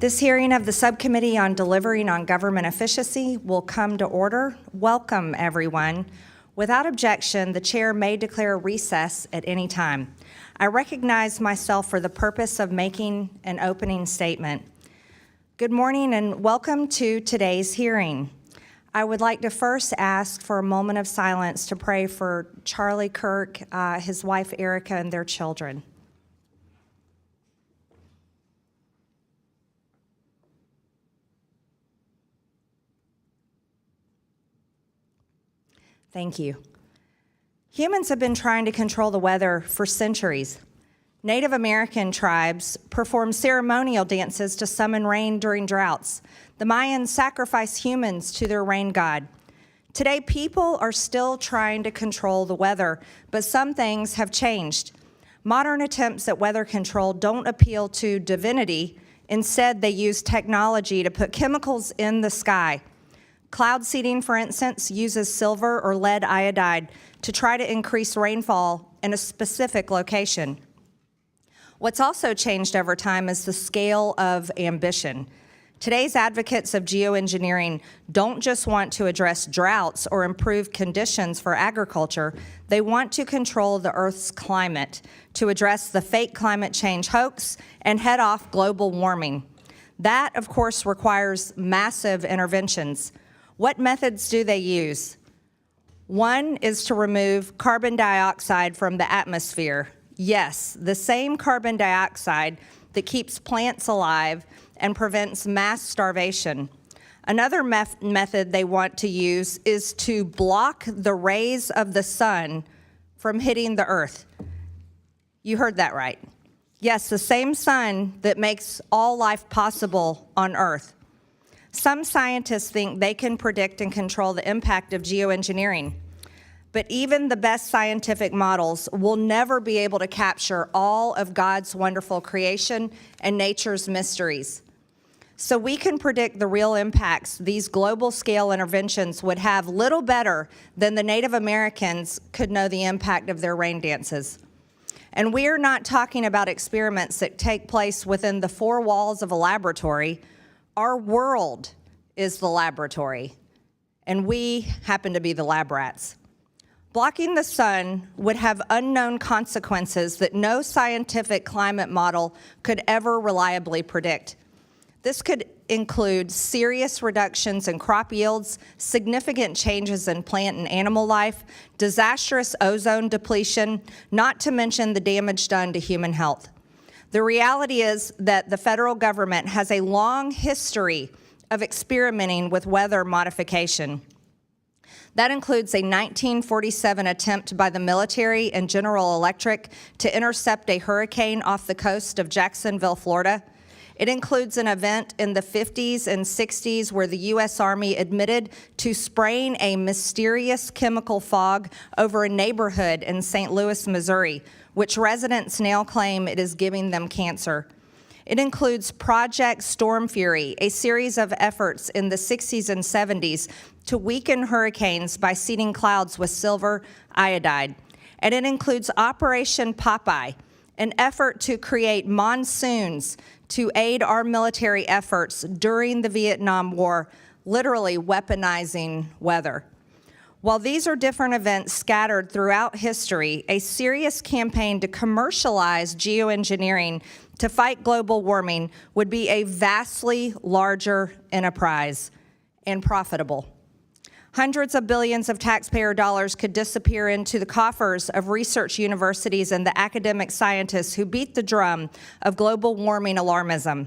This hearing of the Subcommittee on Delivering on Government Efficiency will come to order. Welcome, everyone. Without objection, the chair may declare recess at any time. I recognize myself for the purpose of making an opening statement. Good morning and welcome to today's hearing. I would like to first ask for a moment of silence to pray for Charlie Kirk, his wife Erica, and their children. Thank you. Humans have been trying to control the weather for centuries. Native American tribes perform ceremonial dances to summon rain during droughts. The Mayans sacrifice humans to their rain god. Today, people are still trying to control the weather, but some things have changed. Modern attempts at weather control don't appeal to divinity. Instead, they use technology to put chemicals in the sky. Cloud seeding, for instance, uses silver or lead iodide to try to increase rainfall in a specific location. What's also changed over time is the scale of ambition. Today's advocates of geoengineering don't just want to address droughts or improve conditions for agriculture. They want to control the Earth's climate to address the fake climate change hoax and head off global warming. That, of course, requires massive interventions. What methods do they use? One is to remove carbon dioxide from the atmosphere. Yes, the same carbon dioxide that keeps plants alive and prevents mass starvation. Another method they want to use is to block the rays of the sun from hitting the earth. You heard that right. Yes, the same sun that makes all life possible on Earth. Some scientists think they can predict and control the impact of geoengineering, but even the best scientific models will never be able to capture all of God's wonderful creation and nature's mysteries. So we can predict the real impacts these global scale interventions would have little better than the Native Americans could know the impact of their rain dances. And we're not talking about experiments that take place within the four walls of a laboratory. Our world is the laboratory, and we happen to be the lab rats. Blocking the sun would have unknown consequences that no scientific climate model could ever reliably predict. This could include serious reductions in crop yields, significant changes in plant and animal life, disastrous ozone depletion, not to mention the damage done to human health. The reality is that the federal government has a long history of experimenting with weather modification. That includes a 1947 attempt by the military and General Electric to intercept a hurricane off the coast of Jacksonville, Florida. It includes an event in the 50s and 60s where the U.S. Army admitted to spraying a mysterious chemical fog over a neighborhood in St. Louis, Missouri, which residents now claim it is giving them cancer. It includes Project Storm Fury, a series of efforts in the 60s and 70s to weaken hurricanes by seeding clouds with silver iodide. And it includes Operation Popeye, an effort to create monsoons to aid our military efforts during the Vietnam War, literally weaponizing weather. While these are different events scattered throughout history, a serious campaign to commercialize geoengineering to fight global warming would be a vastly larger enterprise and profitable. Hundreds of billions of taxpayer dollars could disappear into the coffers of research universities and the academic scientists who beat the drum of global warming alarmism.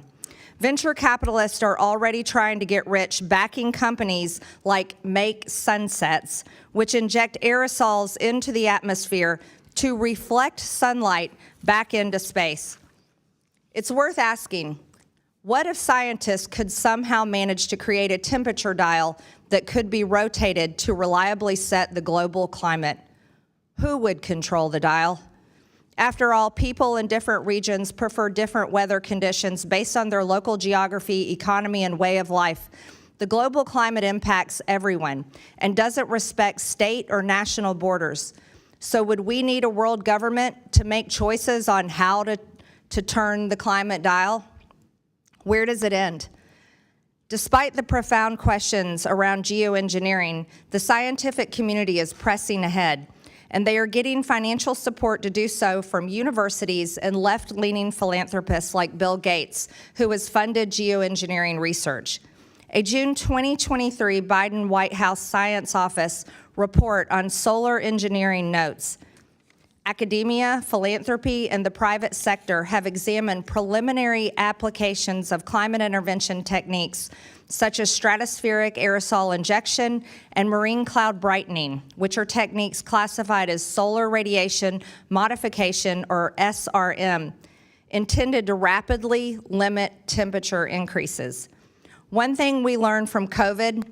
Venture capitalists are already trying to get rich backing companies like Make Sunsets, which inject aerosols into the atmosphere to reflect sunlight back into space. It's worth asking, what if scientists could somehow manage to create a temperature dial that could be rotated to reliably set the global climate? Who would control the dial? After all, people in different regions prefer different weather conditions based on their local geography, economy, and way of life. The global climate impacts everyone and doesn't respect state or national borders. So would we need a world government to make choices on how to turn the climate dial? Where does it end? Despite the profound questions around geoengineering, the scientific community is pressing ahead, and they are getting financial support to do so from universities and left-leaning philanthropists like Bill Gates, who has funded geoengineering research. A June 2023 Biden White House Science Office report on solar engineering notes, academia, philanthropy, and the private sector have examined preliminary applications of climate intervention techniques such as stratospheric aerosol injection and marine cloud brightening, which are techniques classified as solar radiation modification, or SRM, intended to rapidly limit temperature increases. One thing we learned from COVID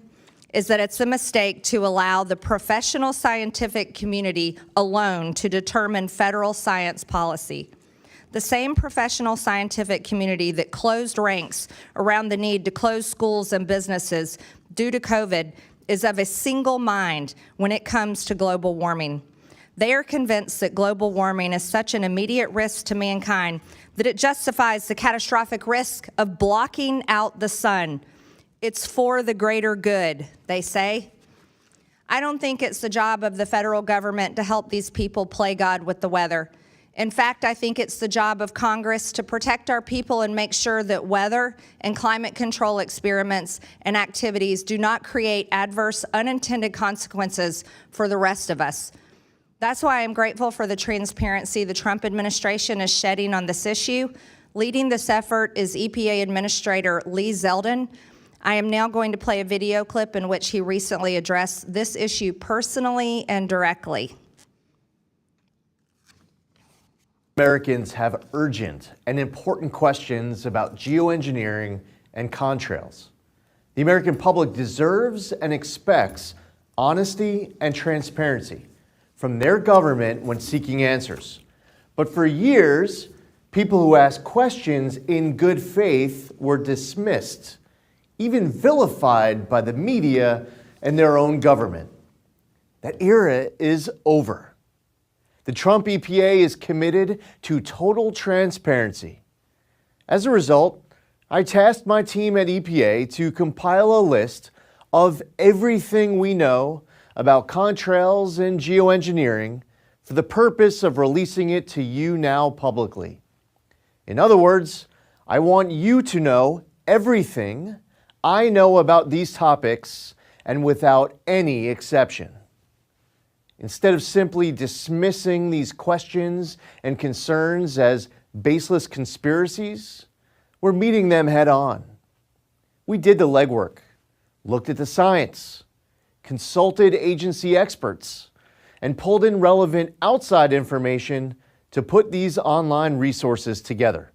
is that it's a mistake to allow the professional scientific community alone to determine federal science policy. The same professional scientific community that closed ranks around the need to close schools and businesses due to COVID is of a single mind when it comes to global warming. They are convinced that global warming is such an immediate risk to mankind that it justifies the catastrophic risk of blocking out the sun. It's for the greater good, they say. I don't think it's the job of the federal government to help these people play God with the weather. In fact, I think it's the job of Congress to protect our people and make sure that weather and climate control experiments and activities do not create adverse, unintended consequences for the rest of us. That's why I'm grateful for the transparency the Trump administration is shedding on this issue. Leading this effort is EPA Administrator Lee Zeldin. I am now going to play a video clip in which he recently addressed this issue personally and directly. Americans have urgent and important questions about geoengineering and contrails. The American public deserves and expects honesty and transparency from their government when seeking answers. But for years, people who asked questions in good faith were dismissed, even vilified by the media and their own government. That era is over. The Trump EPA is committed to total transparency. As a result, I tasked my team at EPA to compile a list of everything we know about contrails and geoengineering for the purpose of releasing it to you now publicly. In other words, I want you to know everything I know about these topics, and without any exception. Instead of simply dismissing these questions and concerns as baseless conspiracies, we're meeting them head on. We did the legwork, looked at the science, consulted agency experts, and pulled in relevant outside information to put these online resources together.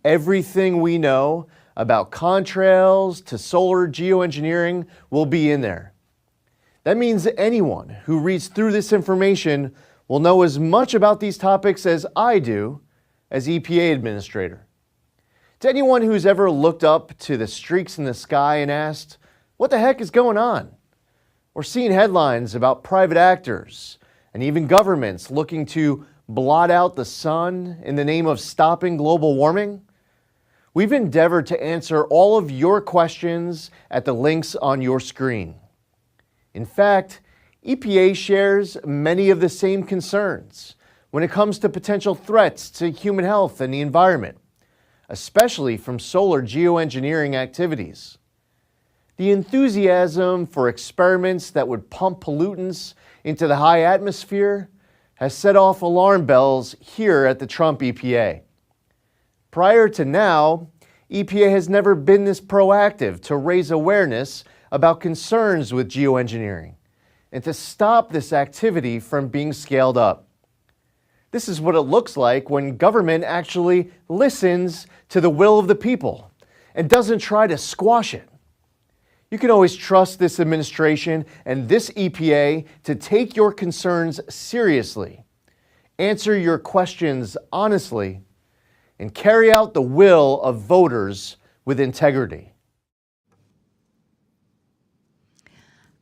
Everything we know about contrails to solar geoengineering will be in there. That means that anyone who reads through this information will know as much about these topics as I do as EPA Administrator. To anyone who's ever looked up to the streaks in the sky and asked, what the heck is going on? Or seen headlines about private actors and even governments looking to blot out the sun in the name of stopping global warming? We've endeavored to answer all of your questions at the links on your screen. In fact, EPA shares many of the same concerns when it comes to potential threats to human health and the environment, especially from solar geoengineering activities. The enthusiasm for experiments that would pump pollutants into the high atmosphere has set off alarm bells here at the Trump EPA. Prior to now, EPA has never been this proactive to raise awareness about concerns with geoengineering and to stop this activity from being scaled up. This is what it looks like when government actually listens to the will of the people and doesn't try to squash it. You can always trust this administration and this EPA to take your concerns seriously, answer your questions honestly, and carry out the will of voters with integrity.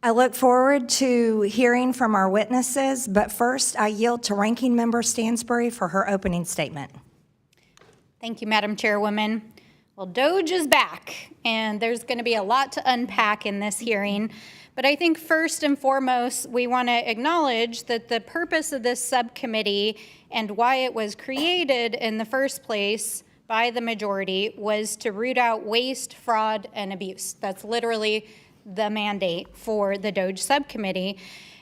I look forward to hearing from our witnesses, but first I yield to Ranking Member Stansbury for her opening statement. Thank you, Madam Chairwoman. Well, DOGE is back, and there's going to be a lot to unpack in this hearing. But I think first and foremost, we want to acknowledge that the purpose of this subcommittee and why it was created in the first place by the majority was to root out waste, fraud, and abuse. That's literally the mandate for the DOGE subcommittee.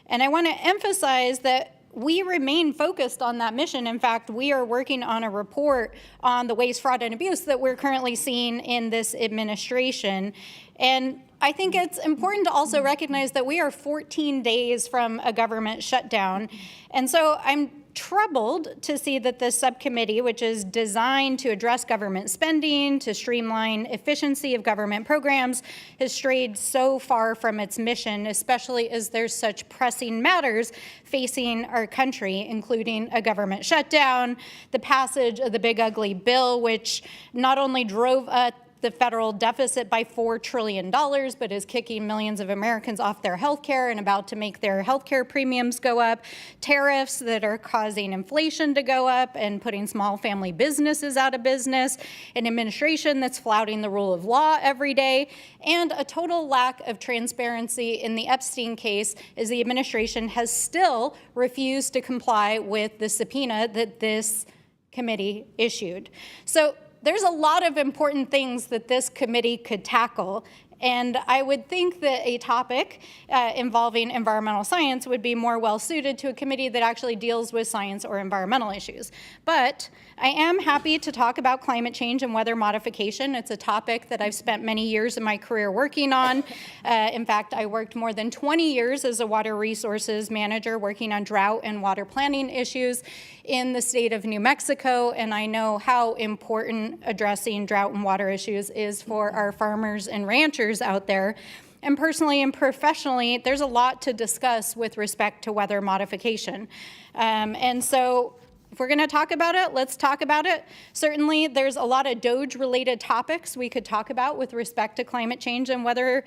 And I want to emphasize that we remain focused on that mission. In fact, we are working on a report on the waste, fraud, and abuse that we're currently seeing in this administration. And I think it's important to also recognize that we are 14 days from a government shutdown. And so I'm troubled to see that this subcommittee, which is designed to address government spending, to streamline efficiency of government programs, has strayed so far from its mission, especially as there's such pressing matters facing our country, including a government shutdown, the passage of the big ugly bill, which not only drove up the federal deficit by $4 trillion, but is kicking millions of Americans off their health care and about to make their health care premiums go up, tariffs that are causing inflation to go up and putting small family businesses out of business, an administration that's flouting the rule of law every day, and a total lack of transparency in the Epstein case as the administration has still refused to comply with the subpoena that this committee issued. So there's a lot of important things that this committee could tackle, and I would think that a topic involving environmental science would be more well-suited to a committee that actually deals with science or environmental issues. But I am happy to talk about climate change and weather modification. It's a topic that I've spent many years of my career working on. In fact, I worked more than 20 years as a water resources manager working on drought and water planning issues in the state of New Mexico, and I know how important addressing drought and water issues is for our farmers and ranchers out there. And personally and professionally, there's a lot to discuss with respect to weather modification. And so if we're going to talk about it, let's talk about it. Certainly, there's a lot of DOGE-related topics we could talk about with respect to climate change and weather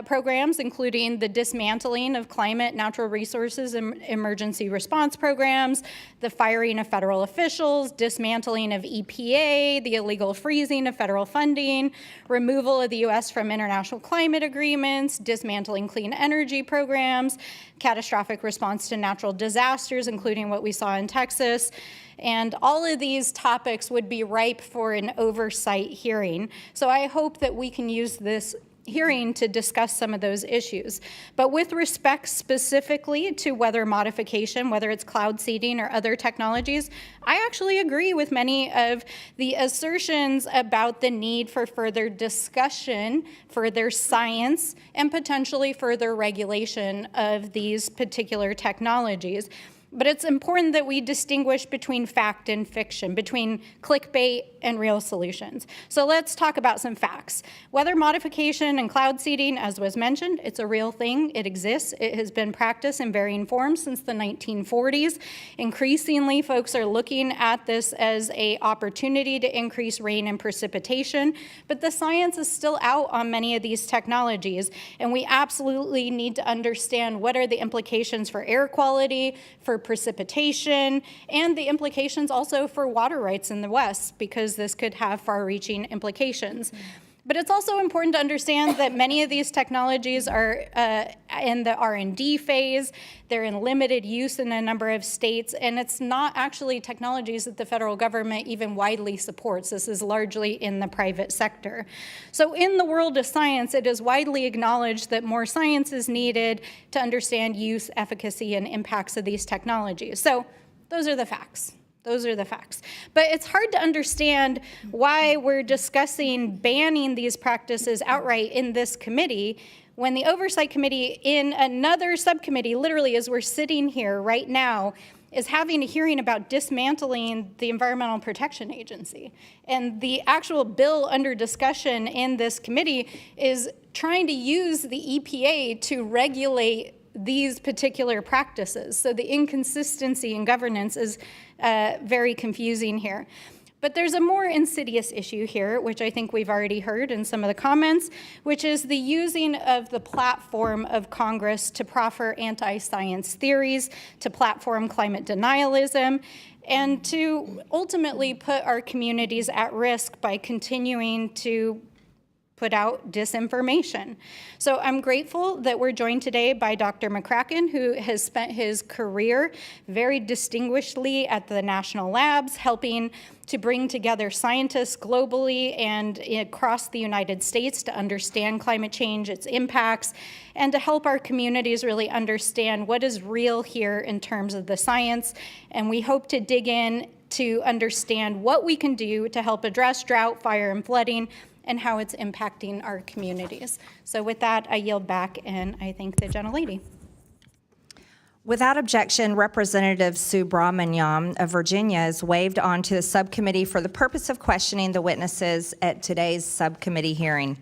programs, including the dismantling of climate, natural resources, and emergency response programs, the firing of federal officials, dismantling of EPA, the illegal freezing of federal funding, removal of the U.S. from international climate agreements, dismantling clean energy programs, catastrophic response to natural disasters, including what we saw in Texas. And all of these topics would be ripe for an oversight hearing. So I hope that we can use this hearing to discuss some of those issues. But with respect specifically to weather modification, whether it's cloud seeding or other technologies, I actually agree with many of the assertions about the need for further discussion, further science, and potentially further regulation of these particular technologies. But it's important that we distinguish between fact and fiction, between clickbait and real solutions. So let's talk about some facts. Weather modification and cloud seeding, as was mentioned, it's a real thing. It exists. It has been practiced in varying forms since the 1940s. Increasingly, folks are looking at this as an opportunity to increase rain and precipitation, but the science is still out on many of these technologies, and we absolutely need to understand what are the implications for air quality, for precipitation, and the implications also for water rights in the West, because this could have far-reaching implications. But it's also important to understand that many of these technologies are in the R&D phase. They're in limited use in a number of states, and it's not actually technologies that the federal government even widely supports. This is largely in the private sector. So in the world of science, it is widely acknowledged that more science is needed to understand use, efficacy, and impacts of these technologies. So those are the facts. Those are the facts. But it's hard to understand why we're discussing banning these practices outright in this committee when the Oversight Committee in another subcommittee, literally as we're sitting here right now, is having a hearing about dismantling the Environmental Protection Agency. And the actual bill under discussion in this committee is trying to use the EPA to regulate these particular practices. So the inconsistency in governance is very confusing here. But there's a more insidious issue here, which I think we've already heard in some of the comments, which is the using of the platform of Congress to proffer anti-science theories, to platform climate denialism. and to ultimately put our communities at risk by continuing to put out disinformation. So I'm grateful that we're joined today by Dr. McCracken, who has spent his career very distinguishedly at the national labs, helping to bring together scientists globally and across the United States to understand climate change, its impacts, and to help our communities really understand what is real here in terms of the science. And we hope to dig in to understand what we can do to help address drought, fire, and flooding, and how it's impacting our communities. So with that, I yield back, and I thank the gentlelady. Without objection, Representative Subramaniam of Virginia is waived onto the subcommittee for the purpose of questioning the witnesses at today's subcommittee hearing.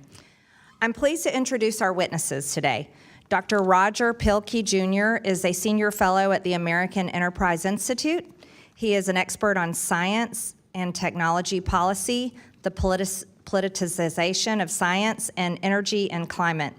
I'm pleased to introduce our witnesses today. Dr. Roger Pilkey Jr. is a senior fellow at the American Enterprise Institute. He is an expert on science and technology policy, the politicization of science, and energy and climate.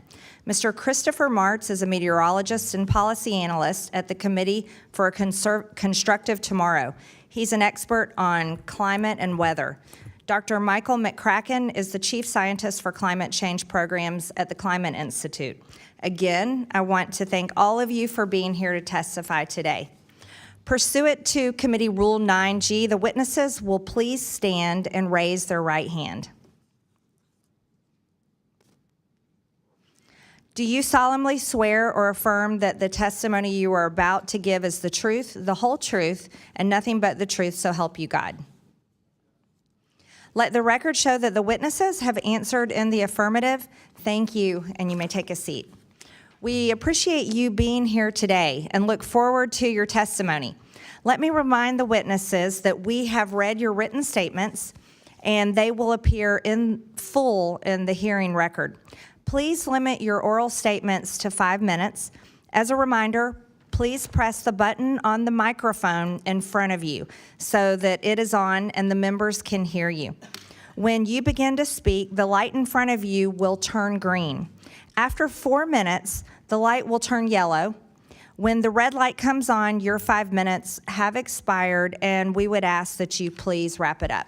Mr. Christopher Martz is a meteorologist and policy analyst at the Committee for a Constructive Tomorrow. He's an expert on climate and weather. Dr. Michael McCracken is the chief scientist for climate change programs at the Climate Institute. Again, I want to thank all of you for being here to testify today. Pursuant to Committee Rule 9G, the witnesses will please stand and raise their right hand. Do you solemnly swear or affirm that the testimony you are about to give is the truth, the whole truth, and nothing but the truth, so help you God? Let the record show that the witnesses have answered in the affirmative. Thank you, and you may take a seat. We appreciate you being here today and look forward to your testimony. Let me remind the witnesses that we have read your written statements, and they will appear in full in the hearing record. Please limit your oral statements to 5 minutes. As a reminder, please press the button on the microphone in front of you so that it is on and the members can hear you. When you begin to speak, the light in front of you will turn green. After 4 minutes, the light will turn yellow. When the red light comes on, your 5 minutes have expired, and we would ask that you please wrap it up.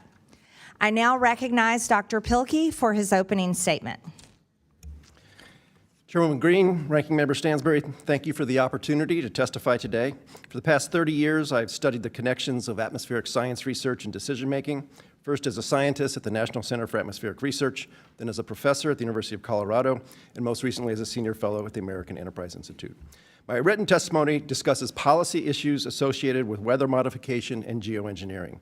I now recognize Dr. Pilkey for his opening statement. Chairwoman Green, Ranking Member Stansbury, thank you for the opportunity to testify today. For the past 30 years, I've studied the connections of atmospheric science research and decision-making, first as a scientist at the National Center for Atmospheric Research, then as a professor at the University of Colorado, and most recently as a senior fellow at the American Enterprise Institute. My written testimony discusses policy issues associated with weather modification and geoengineering.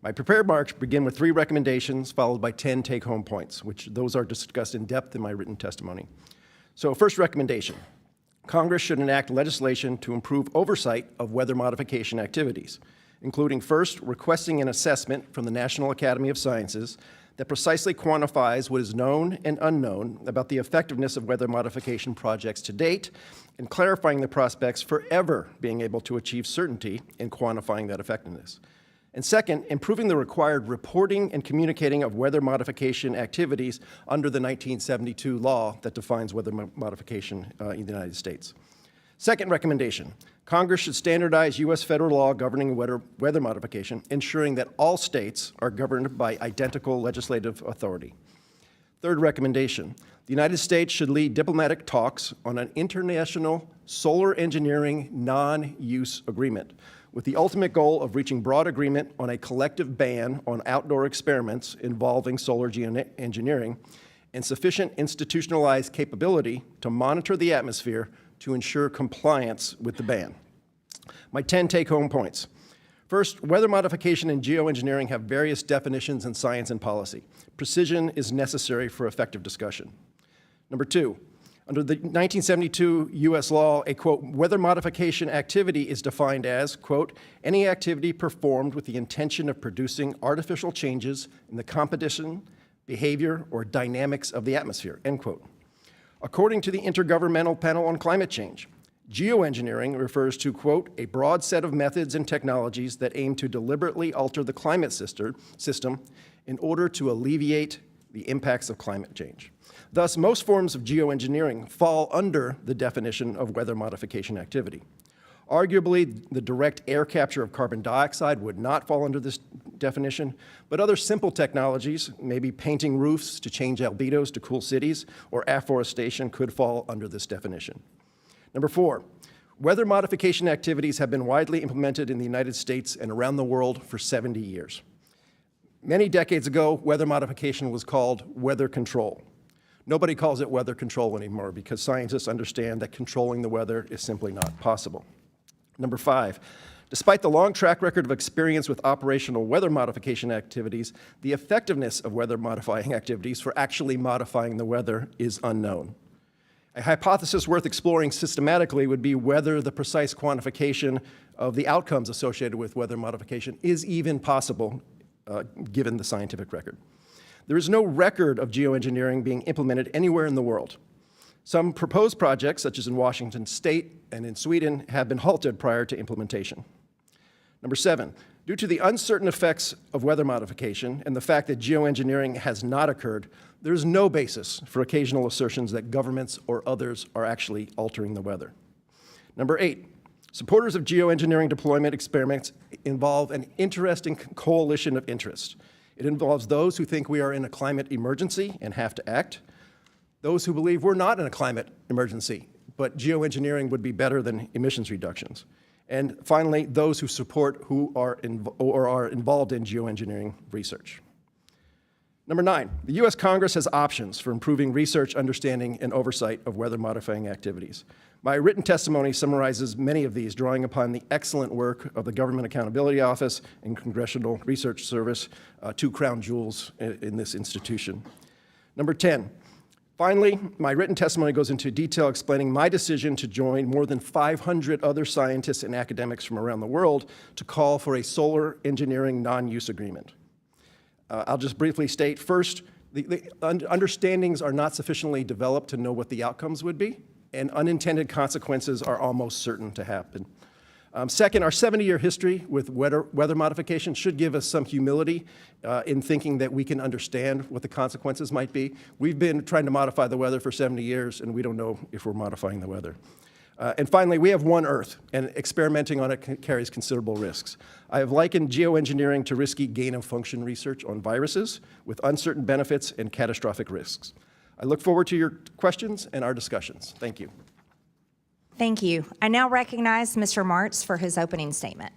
My prepared remarks begin with 3 recommendations, followed by 10 take-home points, which those are discussed in depth in my written testimony. So first recommendation, Congress should enact legislation to improve oversight of weather modification activities, including first, requesting an assessment from the National Academy of Sciences that precisely quantifies what is known and unknown about the effectiveness of weather modification projects to date, and clarifying the prospects for ever being able to achieve certainty in quantifying that effectiveness. And second, improving the required reporting and communicating of weather modification activities under the 1972 law that defines weather modification in the United States. Second recommendation, Congress should standardize U.S. federal law governing weather modification, ensuring that all states are governed by identical legislative authority. Third recommendation, the United States should lead diplomatic talks on an international solar engineering non-use agreement, with the ultimate goal of reaching broad agreement on a collective ban on outdoor experiments involving solar geoengineering and sufficient institutionalized capability to monitor the atmosphere to ensure compliance with the ban. My 10 take-home points. First, weather modification and geoengineering have various definitions in science and policy. Precision is necessary for effective discussion. Number 2, under the 1972 U.S. law, a, quote, weather modification activity is defined as, quote, any activity performed with the intention of producing artificial changes in the composition, behavior, or dynamics of the atmosphere, end quote. According to the Intergovernmental Panel on Climate Change, geoengineering refers to, quote, a broad set of methods and technologies that aim to deliberately alter the climate system in order to alleviate the impacts of climate change. Thus, most forms of geoengineering fall under the definition of weather modification activity. Arguably, the direct air capture of carbon dioxide would not fall under this definition, but other simple technologies, maybe painting roofs to change albedos to cool cities, or afforestation could fall under this definition. Number 4, weather modification activities have been widely implemented in the United States and around the world for 70 years. Many decades ago, weather modification was called weather control. Nobody calls it weather control anymore because scientists understand that controlling the weather is simply not possible. Number 5, despite the long track record of experience with operational weather modification activities, the effectiveness of weather modifying activities for actually modifying the weather is unknown. A hypothesis worth exploring systematically would be whether the precise quantification of the outcomes associated with weather modification is even possible, given the scientific record. There is no record of geoengineering being implemented anywhere in the world. Some proposed projects, such as in Washington State and in Sweden, have been halted prior to implementation. Number 7, due to the uncertain effects of weather modification and the fact that geoengineering has not occurred, there is no basis for occasional assertions that governments or others are actually altering the weather. Number 8, supporters of geoengineering deployment experiments involve an interesting coalition of interest. It involves those who think we are in a climate emergency and have to act, those who believe we're not in a climate emergency, but geoengineering would be better than emissions reductions. And finally, those who support who are involved in geoengineering research. Number 9, the U.S. Congress has options for improving research, understanding, and oversight of weather modifying activities. My written testimony summarizes many of these, drawing upon the excellent work of the Government Accountability Office and Congressional Research Service, two crown jewels in this institution. Number 10, finally, my written testimony goes into detail explaining my decision to join more than 500 other scientists and academics from around the world to call for a solar engineering non-use agreement. I'll just briefly state, first, the understandings are not sufficiently developed to know what the outcomes would be, and unintended consequences are almost certain to happen. Second, our 70-year history with weather modification should give us some humility in thinking that we can understand what the consequences might be. We've been trying to modify the weather for 70 years, and we don't know if we're modifying the weather. And finally, we have one Earth, and experimenting on it carries considerable risks. I have likened geoengineering to risky gain-of-function research on viruses with uncertain benefits and catastrophic risks. I look forward to your questions and our discussions. Thank you. Thank you. I now recognize Mr. Martz for his opening statement.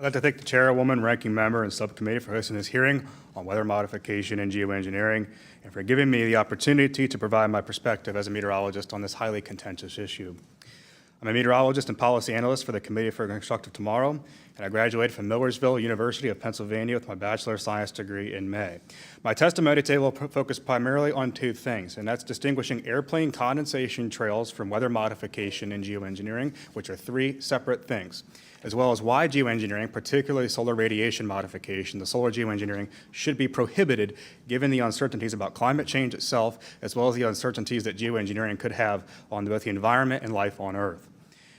I'd like to thank the chairwoman, ranking member, and subcommittee for hosting this hearing on weather modification and geoengineering, and for giving me the opportunity to provide my perspective as a meteorologist on this highly contentious issue. I'm a meteorologist and policy analyst for the Committee for Constructive Tomorrow, and I graduated from Millersville University of Pennsylvania with my Bachelor of Science degree in May. My testimony today will focus primarily on two things, and that's distinguishing airplane condensation trails from weather modification and geoengineering, which are three separate things, as well as why geoengineering, particularly solar radiation modification, the solar geoengineering, should be prohibited given the uncertainties about climate change itself, as well as the uncertainties that geoengineering could have on both the environment and life on Earth.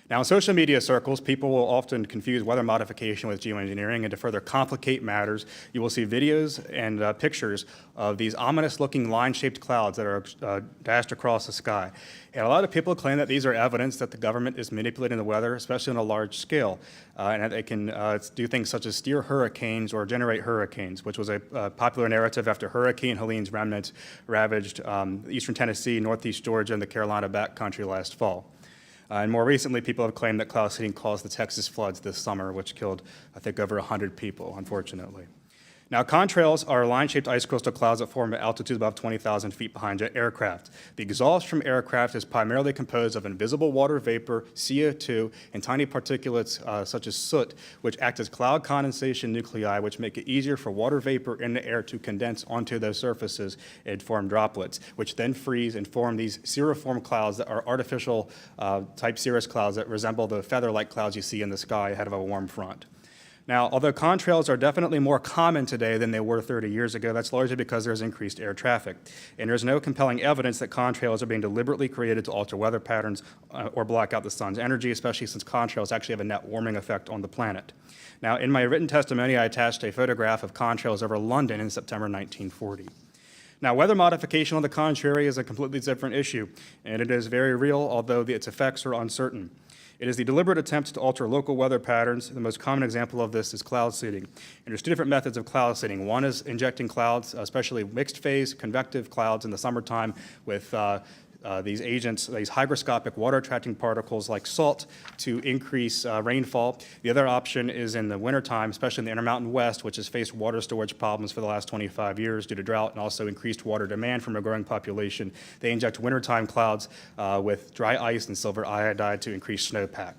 Now, in social media circles, people will often confuse weather modification with geoengineering, and to further complicate matters, you will see videos and pictures of these ominous-looking line-shaped clouds that are dashed across the sky. And a lot of people claim that these are evidence that the government is manipulating the weather, especially on a large scale, and that they can do things such as steer hurricanes or generate hurricanes, which was a popular narrative after Hurricane Helene's remnants ravaged eastern Tennessee, northeast Georgia, and the Carolina backcountry last fall. And more recently, people have claimed that cloud seeding caused the Texas floods this summer, which killed, I think, over 100 people, unfortunately. Now, contrails are line-shaped ice crystal clouds that form at altitudes above 20,000 feet behind jet aircraft. The exhaust from aircraft is primarily composed of invisible water vapor, CO2, and tiny particulates such as soot, which act as cloud condensation nuclei, which make it easier for water vapor in the air to condense onto those surfaces and form droplets, which then freeze and form these cirriform clouds that are artificial type cirrus clouds that resemble the feather-like clouds you see in the sky ahead of a warm front. Now, although contrails are definitely more common today than they were 30 years ago, that's largely because there's increased air traffic. And there's no compelling evidence that contrails are being deliberately created to alter weather patterns or block out the sun's energy, especially since contrails actually have a net warming effect on the planet. Now, in my written testimony, I attached a photograph of contrails over London in September 1940. Now, weather modification, on the contrary, is a completely different issue, and it is very real, although its effects are uncertain. It is the deliberate attempt to alter local weather patterns. The most common example of this is cloud seeding. And there's two different methods of cloud seeding. One is injecting clouds, especially mixed phase, convective clouds in the summertime with these agents, these hygroscopic water attracting particles like salt to increase rainfall. The other option is in the wintertime, especially in the Intermountain West, which has faced water storage problems for the last 25 years due to drought and also increased water demand from a growing population. They inject wintertime clouds with dry ice and silver iodide to increase snowpack.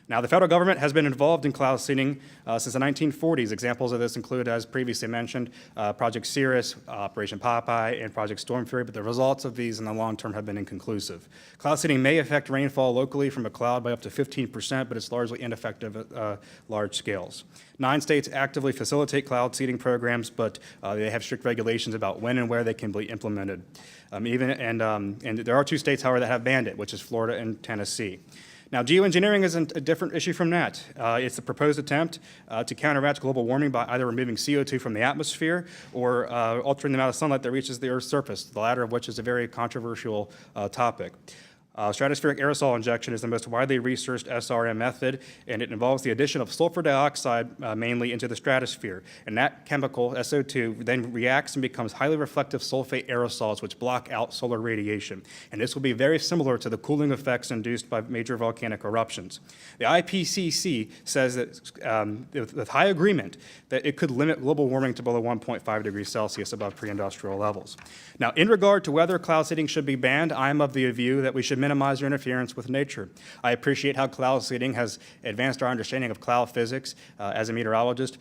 Now, the federal government has been involved in cloud seeding since the 1940s. Examples of this include, as previously mentioned, Project Cirrus, Operation Popeye, and Project Storm Fury, but the results of these in the long term have been inconclusive. Cloud seeding may affect rainfall locally from a cloud by up to 15%, but it's largely ineffective at large scales. 9 states actively facilitate cloud seeding programs, but they have strict regulations about when and where they can be implemented. And there are 2 states, however, that have banned it, which is Florida and Tennessee. Now, geoengineering is a different issue from that. It's a proposed attempt to counteract global warming by either removing CO2 from the atmosphere or altering the amount of sunlight that reaches the Earth's surface, the latter of which is a very controversial topic. Stratospheric aerosol injection is the most widely researched SRM method, and it involves the addition of sulfur dioxide mainly into the stratosphere. And that chemical, SO2, then reacts and becomes highly reflective sulfate aerosols, which block out solar radiation. And this will be very similar to the cooling effects induced by major volcanic eruptions. The IPCC says that, with high agreement, that it could limit global warming to below 1.5 degrees Celsius above pre-industrial levels. Now, in regard to whether cloud seeding should be banned, I am of the view that we should minimize your interference with nature. I appreciate how cloud seeding has advanced our understanding of cloud physics as a meteorologist,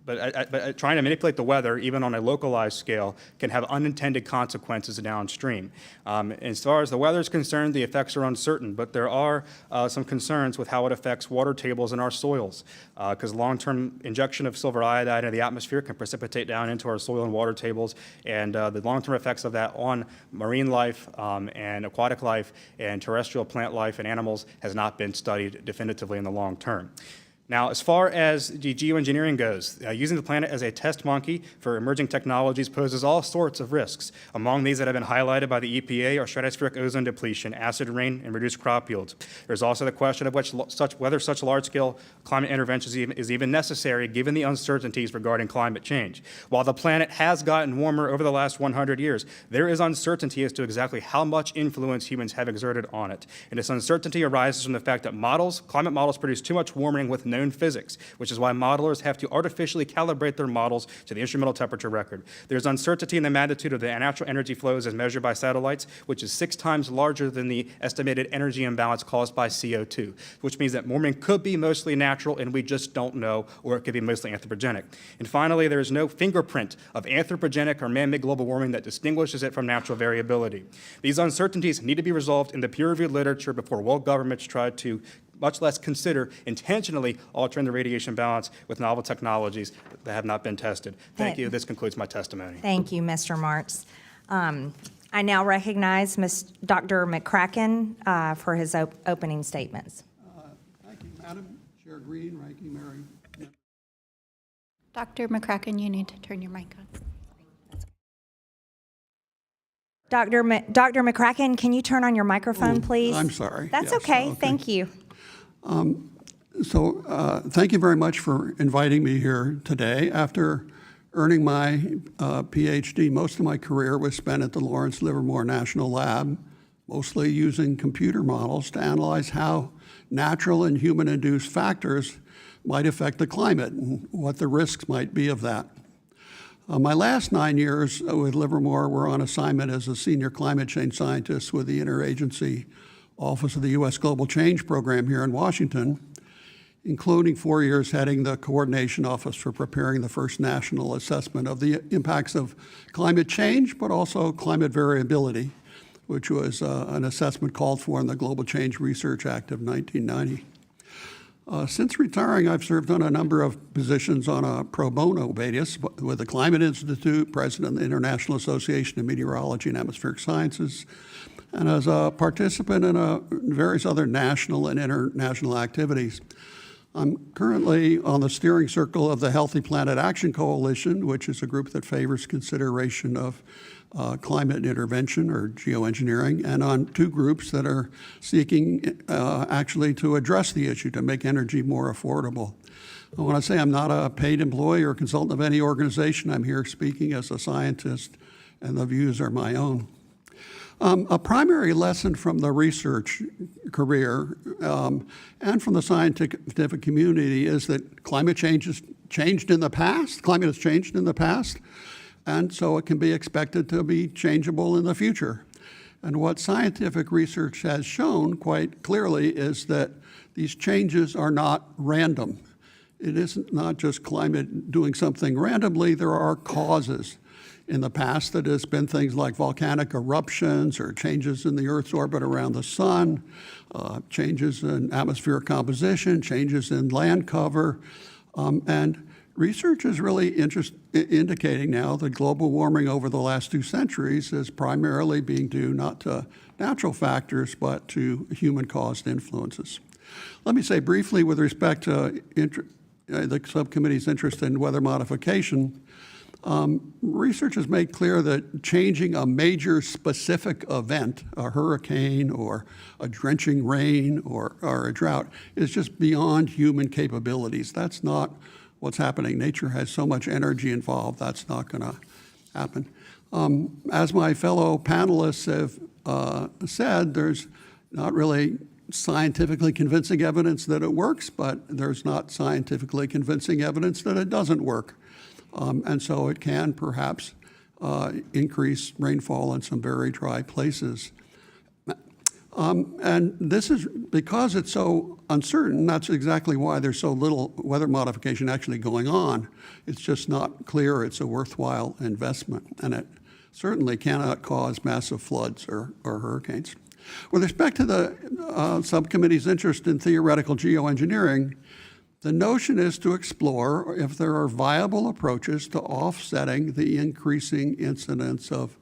but trying to manipulate the weather, even on a localized scale, can have unintended consequences downstream. As far as the weather is concerned, the effects are uncertain, but there are some concerns with how it affects water tables in our soils, because long-term injection of silver iodide into the atmosphere can precipitate down into our soil and water tables, and the long-term effects of that on marine life and aquatic life and terrestrial plant life and animals has not been studied definitively in the long term. Now, as far as the geoengineering goes, using the planet as a test monkey for emerging technologies poses all sorts of risks. Among these that have been highlighted by the EPA are stratospheric ozone depletion, acid rain, and reduced crop yields. There's also the question of whether such large-scale climate interventions is even necessary given the uncertainties regarding climate change. While the planet has gotten warmer over the last 100 years, there is uncertainty as to exactly how much influence humans have exerted on it. And this uncertainty arises from the fact that climate models produce too much warming with known physics, which is why modelers have to artificially calibrate their models to the instrumental temperature record. There's uncertainty in the magnitude of the natural energy flows as measured by satellites, which is 6 times larger than the estimated energy imbalance caused by CO2, which means that warming could be mostly natural and we just don't know, or it could be mostly anthropogenic. And finally, there is no fingerprint of anthropogenic or man-made global warming that distinguishes it from natural variability. These uncertainties need to be resolved in the peer-reviewed literature before world governments try to much less consider intentionally altering the radiation balance with novel technologies that have not been tested. Thank you. This concludes my testimony. Thank you, Mr. Martz. I now recognize Dr. McCracken for his opening statements. Thank you, Madam Chair Green, Ranking Member. Dr. McCracken, you need to turn your mic on. Dr. McCracken, can you turn on your microphone, please? I'm sorry. That's Yes, okay. Thank you. Thank you very much for inviting me here today. After earning my PhD, most of my career was spent at the Lawrence Livermore National Lab, mostly using computer models to analyze how natural and human-induced factors might affect the climate and what the risks might be of that. My last 9 years with Livermore were on assignment as a senior climate change scientist with the Interagency Office of the U.S. Global Change Program here in Washington, including 4 years heading the Coordination Office for preparing the first national assessment of the impacts of climate change, but also climate variability, which was an assessment called for in the Global Change Research Act of 1990. Since retiring, I've served on a number of positions on a pro bono basis with the Climate Institute, president of the International Association of Meteorology and Atmospheric Sciences, and as a participant in various other national and international activities. I'm currently on the steering circle of the Healthy Planet Action Coalition, which is a group that favors consideration of climate intervention or geoengineering, and on two groups that are seeking actually to address the issue, to make energy more affordable. I want to say I'm not a paid employee or consultant of any organization. I'm here speaking as a scientist, and the views are my own. A primary lesson from the research career and from the scientific community is that climate change has changed in the past. Climate has changed in the past, and so it can be expected to be changeable in the future. And what scientific research has shown quite clearly is that these changes are not random. It isn't not just climate doing something randomly. There are causes. In the past, that has been things like volcanic eruptions or changes in the Earth's orbit around the sun, changes in atmospheric composition, changes in land cover. And research is really indicating now that global warming over the last 2 centuries is primarily being due not to natural factors, but to human-caused influences. Let me say briefly with respect to the subcommittee's interest in weather modification, research has made clear that changing a major specific event, a hurricane or a drenching rain or a drought, is just beyond human capabilities. That's not what's happening. Nature has so much energy involved, that's not going to happen. As my fellow panelists have said, there's not really scientifically convincing evidence that it works, but there's not scientifically convincing evidence that it doesn't work. And so it can perhaps increase rainfall in some very dry places. And this is because it's so uncertain, that's exactly why there's so little weather modification actually going on. It's just not clear it's a worthwhile investment, and it certainly cannot cause massive floods or hurricanes. With respect to the subcommittee's interest in theoretical geoengineering, the notion is to explore if there are viable approaches to offsetting the increasing incidence of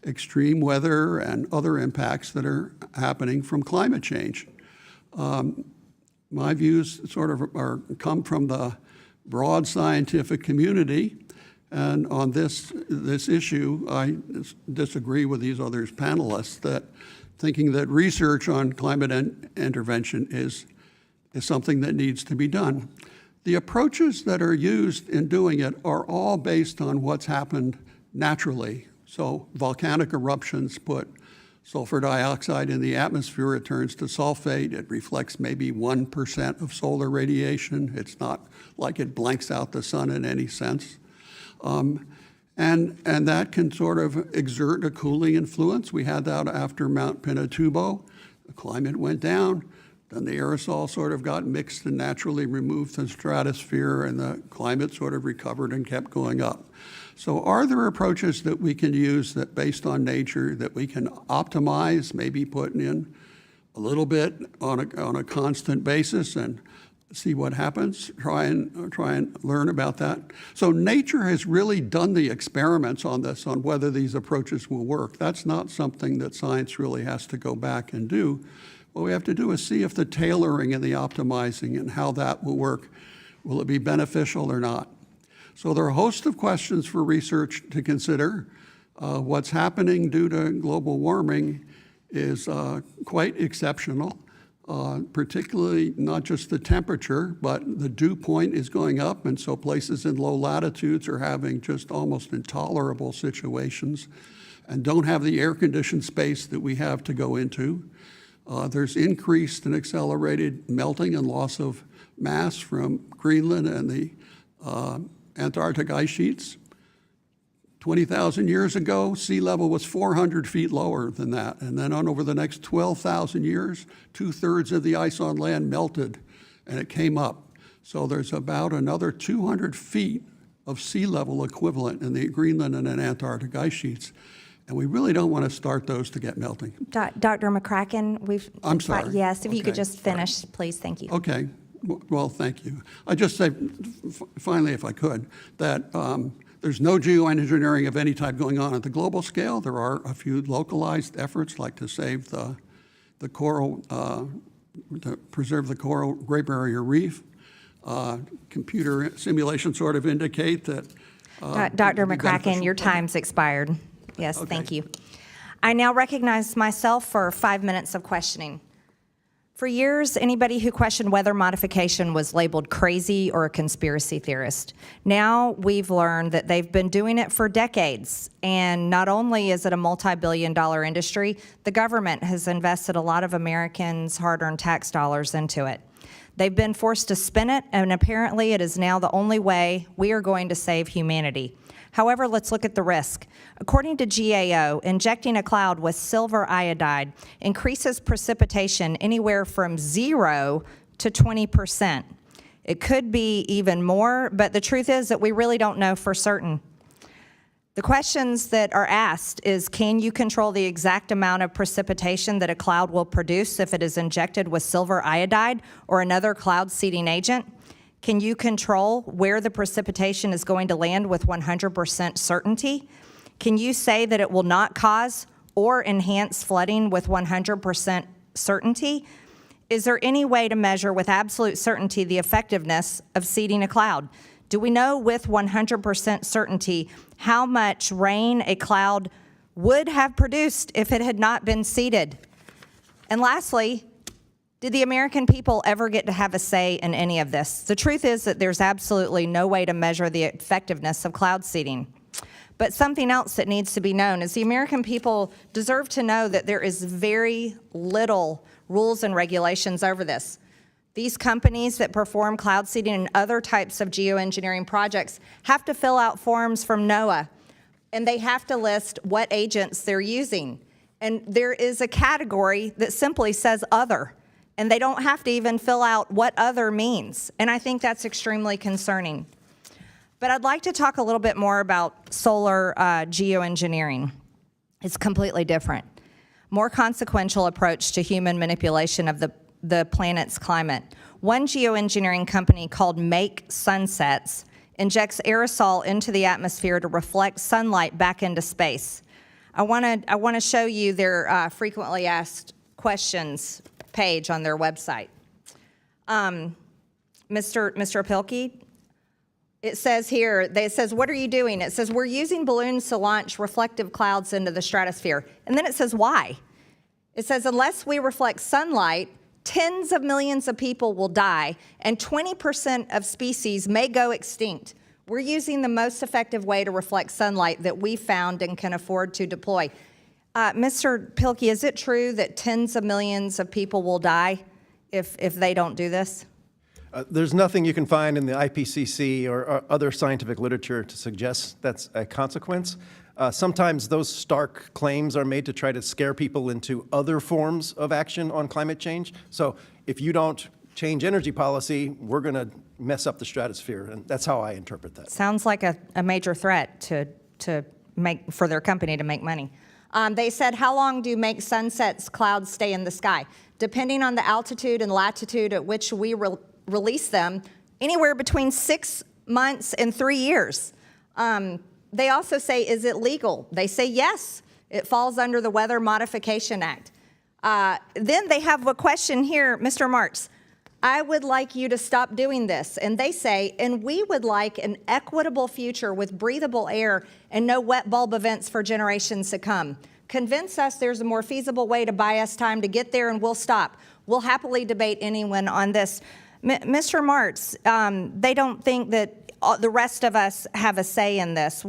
extreme weather and other impacts that are happening from climate change. My views sort of come from the broad scientific community, and on this issue, I disagree with these other panelists that thinking that research on climate intervention is something that needs to be done. The approaches that are used in doing it are all based on what's happened naturally. So volcanic eruptions put sulfur dioxide in the atmosphere, it turns to sulfate, it reflects maybe 1% of solar radiation. It's not like it blanks out the sun in any sense. And that can sort of exert a cooling influence. We had that after Mount Pinatubo. The climate went down. Then the aerosol sort of got mixed and naturally removed from the stratosphere, and the climate sort of recovered and kept going up. So are there approaches that we can use that based on nature that we can optimize, maybe putting in a little bit on a constant basis and see what happens, try and learn about that. So nature has really done the experiments on this, on whether these approaches will work. That's not something that science really has to go back and do. What we have to do is see if the tailoring and the optimizing and how that will work, will it be beneficial or not? So there are a host of questions for research to consider. What's happening due to global warming is quite exceptional, particularly not just the temperature, but the dew point is going up, and so places in low latitudes are having just almost intolerable situations and don't have the air-conditioned space that we have to go into. There's increased and accelerated melting and loss of mass from Greenland and the Antarctic ice sheets. 20,000 years ago, sea level was 400 feet lower than that. And then on over the next 12,000 years, 2/3 of the ice on land melted and it came up. So there's about another 200 feet of sea level equivalent in the Greenland and Antarctic ice sheets. And we really don't want to start those to get melting. Dr. McCracken, I'm sorry. Yes, if you could Okay. just finish, please. Thank you. Okay. Well, thank you. I just say, finally, if I could, that there's no geoengineering of any type going on at the global scale. There are a few localized efforts, like to save the coral, to preserve the coral Great Barrier Reef. Computer simulations sort of indicate that. Dr. it'd be McCracken, beneficial. your Okay. time's expired. Yes, Okay. thank you. I now recognize myself for 5 minutes of questioning. For years, anybody who questioned weather modification was labeled crazy or a conspiracy theorist. Now we've learned that they've been doing it for decades. And not only is it a multi-billion-dollar industry, the government has invested a lot of Americans' hard-earned tax dollars into it. They've been forced to spin it, and apparently it is now the only way we are going to save humanity. However, let's look at the risk. According to GAO, injecting a cloud with silver iodide increases precipitation anywhere from 0 to 20%. It could be even more, but the truth is that we really don't know for certain. The questions that are asked is, can you control the exact amount of precipitation that a cloud will produce if it is injected with silver iodide or another cloud seeding agent? Can you control where the precipitation is going to land with 100% certainty? Can you say that it will not cause or enhance flooding with 100% certainty? Is there any way to measure with absolute certainty the effectiveness of seeding a cloud? Do we know with 100% certainty how much rain a cloud would have produced if it had not been seeded? And lastly, did the American people ever get to have a say in any of this? The truth is that there's absolutely no way to measure the effectiveness of cloud seeding. But something else that needs to be known is the American people deserve to know that there is very little rules and regulations over this. These companies that perform cloud seeding and other types of geoengineering projects have to fill out forms from NOAA, and they have to list what agents they're using. And there is a category that simply says other, and they don't have to even fill out what other means. And I think that's extremely concerning. But I'd like to talk a little bit more about solar geoengineering. It's completely different. More consequential approach to human manipulation of the planet's climate. One geoengineering company called Make Sunsets injects aerosol into the atmosphere to reflect sunlight back into space. I want to show you their frequently asked questions page on their website. Mr. Pilkey, it says here, it says, what are you doing? It says, we're using balloons to launch reflective clouds into the stratosphere. And then it says, why? It says, unless we reflect sunlight, tens of millions of people will die, and 20% of species may go extinct. We're using the most effective way to reflect sunlight that we found and can afford to deploy. Mr. Pilkey, is it true that tens of millions of people will die if they don't do this? There's nothing you can find in the IPCC or other scientific literature to suggest that's a consequence. Sometimes those stark claims are made to try to scare people into other forms of action on climate change. So if you don't change energy policy, we're going to mess up the stratosphere, and that's how I interpret that. Sounds like a major threat for their company to make money. They said, how long do Make Sunsets clouds stay in the sky? Depending on the altitude and latitude at which we release them, anywhere between 6 months and 3 years. They also say, is it legal? They say, yes, it falls under the Weather Modification Act. Then they have a question here, Mr. Marks, I would like you to stop doing this. And they say, and we would like an equitable future with breathable air and no wet bulb events for generations to come. Convince us there's a more feasible way to buy us time to get there, and we'll stop. We'll happily debate anyone on this. Mr. Martz, they don't think that the rest of us have a say in this.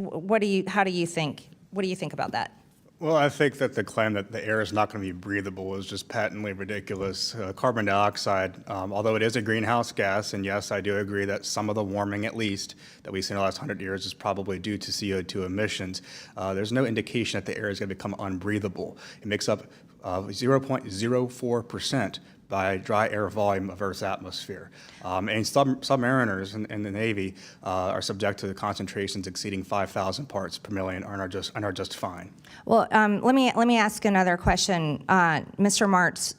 How do you think? What do you think about that? Well, I think that the claim that the air is not going to be breathable is just patently ridiculous. Carbon dioxide, although it is a greenhouse gas, and yes, I do agree that some of the warming, at least, that we've seen in the last 100 years is probably due to CO2 emissions. There's no indication that the air is going to become unbreathable. It makes up 0.04% by dry air volume of Earth's atmosphere. And submariners in the Navy are subject to the concentrations exceeding 5,000 parts per million and are just fine. Well, let me ask another question, Mr. Martz.